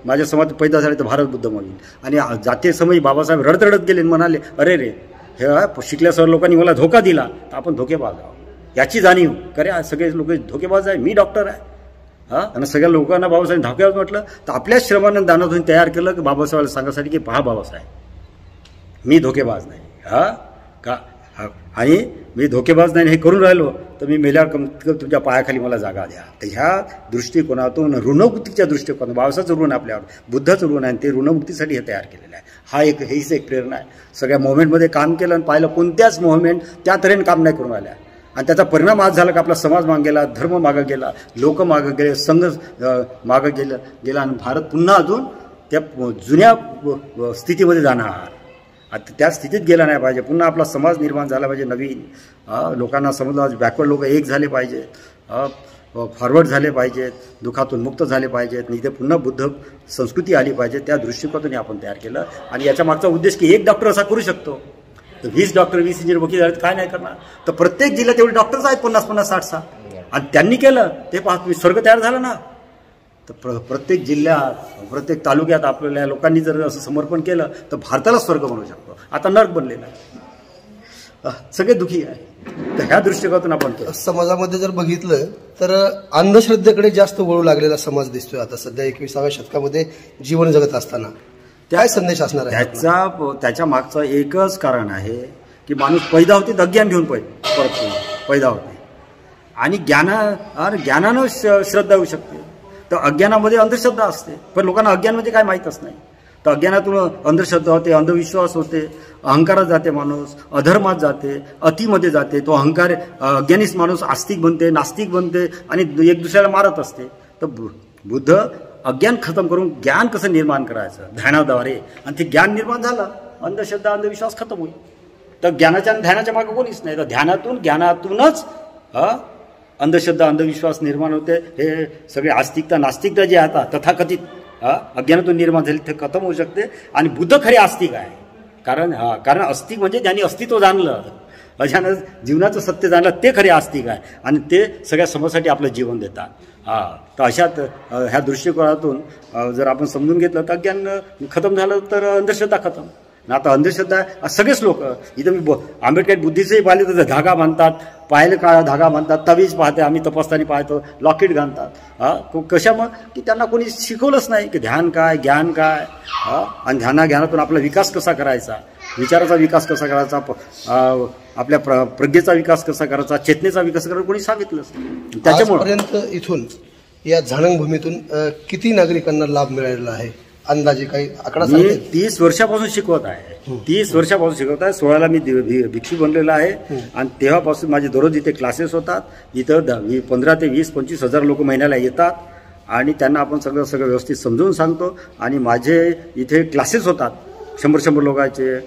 माझ्या समाजात पैदा झाले तर भारत बुद्ध होईल. आणि जाते समयी बाबासाहेब रडत गेले, म्हणाले अरे रे, हे शिकल्या सर्व लोकांनी मला धोका दिला, तर आपण धोकेबाज आहोत याची जाणीव करे. सगळे लोक धोकेबाज आहे, मी डॉक्टर आहे आणि सगळ्या लोकांना बाबासाहेब धोकेबाज म्हटलं, तर आपल्याच श्रमानं दानातून तयार केलं की बाबासाहेबांना सांगण्यासाठी की पहा बाबासाहेब मी धोकेबाज नाही का, आणि मी धोकेबाज नाही हे करून राहिलो तर मी मेल्यावर कमत कम तुमच्या पायाखाली मला जागा द्या. तर ह्या दृष्टिकोनातून ऋणमुक्तीच्या दृष्टिकोनातून बाबासाहेबचं ऋण आपल्यावर, बुद्धाचं ऋण आहे, ते ऋणमुक्तीसाठी हे तयार केलेलं आहे. हा हीच एक प्रेरणा आहे. सगळ्या मोव्हमेंटमध्ये काम केलं आणि पाहिलं कोणत्याच मोव्हमेंट त्या तऱ्हेने काम नाही करून आल्या आणि त्याचा परिणाम आज झाला की आपला समाज मागं गेला, धर्म मागं गेला, लोक मागं गेले, संघ मागं गेला आणि भारत पुन्हा अजून त्या जुन्या स्थितीमध्ये जाणार. आता त्या स्थितीत गेला नाही पाहिजे. पुन्हा आपला समाज निर्माण झाला पाहिजे, नवीन लोकांना समजलं, बॅकवर्ड लोक एक झाले पाहिजेत, फॉरवर्ड झाले पाहिजेत, दुःखातून मुक्त झाले पाहिजेत, इथे पुन्हा बुद्ध संस्कृती आली पाहिजे. त्या दृष्टिकोनातून आपण तयार केलं आणि याच्या मागचा उद्देश की एक डॉक्टर असा करू शकतो, 20 डॉक्टर, 20 इंजिनियर, वकील झाले काय नाही करणार. तर प्रत्येक जिल्ह्यात एवढे डॉक्टर्स आहेत 50-50, 60-60 आणि त्यांनी केलं ते पाहत स्वर्ग तयार झाला ना. तर प्रत्येक जिल्ह्यात, प्रत्येक तालुक्यात आपल्याला लोकांनी जर असं समर्पण केलं तर भारताला स्वर्ग बनवू शकतो. आता नर्क बनलेला आहे, सगळे दुखी आहे. तर ह्या दृष्टिकोनातून आपण केलं. समाजामध्ये जर बघितलं तर अंधश्रद्धेकडे जास्त वळू लागलेला समाज दिसतोय आता सध्या 21व्या शतकामध्ये जीवन जगत असताना. काय संदेश असणार आहे? त्याच्या मागचं एकच कारण आहे की माणूस पैदा होते अज्ञान घेऊन परत पैदा होते आणि ज्ञानानं श्रद्धा येऊ शकते. तर अज्ञानामध्ये अंधश्रद्धा असते, पण लोकांना अज्ञान म्हणजे काय माहीतच नाही. तर अज्ञानातून अंधश्रद्धा होते, अंधविश्वास होते, अहंकारात जाते माणूस, अधर्मात जाते, अतिमध्ये जाते. तो अहंकार अज्ञानीच माणूस आस्तिक बनते, नास्तिक बनते आणि एक दुसऱ्याला मारत असते. तर बुद्ध अज्ञान खतम करून ज्ञान कसं निर्माण करायचं ध्यानाद्वारे, आणि ते ज्ञान निर्माण झालं, अंधश्रद्धा अंधविश्वास खतम होईल. तर ज्ञानाच्या आणि ध्यानाच्या मागे कोणीच नाही. तर ज्ञानातूनच अंधश्रद्धा अंधविश्वास निर्माण होते. हे सगळे आस्तिकता नास्तिकता जे आता तथाकथित अज्ञानातून निर्माण झाली ते खतम होऊ शकते. आणि बुद्ध खरे आस्तिक आहे, कारण आस्तिक म्हणजे ज्यांनी अस्तित्व जाणलं, अजान जीवनाचं सत्य जाणलं, ते खरे आस्तिक आहे आणि ते सगळ्या समाजासाठी आपलं जीवन देतात. तर अशात ह्या दृष्टिकोनातून जर आपण समजून घेतलं तर अज्ञान खतम झालं तर अंधश्रद्धा खतम. आता अंधश्रद्धा सगळेच लोक इथं मी आंबेडकर बुद्धीचंही पाहिले तर धागा बांधतात, पाहिलं काळा धागा बांधतात, तवीज पाहते, आम्ही तपासताना पाहतो, लॉकेट घालतात. कशामुळे की त्यांना कोणी शिकवलंच नाही की ध्यान काय, ज्ञान काय, आणि ज्ञानातून आपला विकास कसा करायचा, विचाराचा विकास कसा करायचा, आपल्या प्रज्ञेचा विकास कसा करायचा, चेतनेचा विकास करायचा कोणी सांगितलंच. त्याच्यापर्यंत इथून या झाणंग भूमीतून किती नागरिकांना लाभ मिळालेला आहे अंदाजे काही आकडा? मी 30 वर्षापासून शिकवत आहे, 30 वर्षापासून शिकवत आहे. 16ला मी भिक्षू बनलेला आहे आणि तेव्हापासून माझे दररोज इथे क्लासेस होतात. इथं 15 ते 20-25 हजार लोक महिन्याला येतात आणि त्यांना आपण सगळं व्यवस्थित समजून सांगतो. आणि माझे इथे क्लासेस होतात, 100 लोकांचे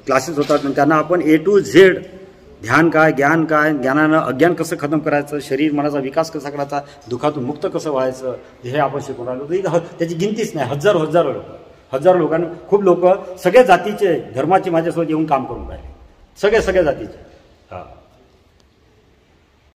क्लासेस होतात. त्यांना आपण A to Z ध्यान काय, ज्ञान काय, ज्ञानानं अज्ञान कसं खतम करायचं, शरीर मनाचा विकास कसा करायचा, दुःखातून मुक्त कसं व्हायचं, हे आपण शिकवून आलो. त्याची गिनतीच नाही, हजारो लोकांना, खूप लोक सगळ्या जातीचे धर्माचे माझ्यासोबत येऊन काम करून राहिले, सगळ्या जातीचे.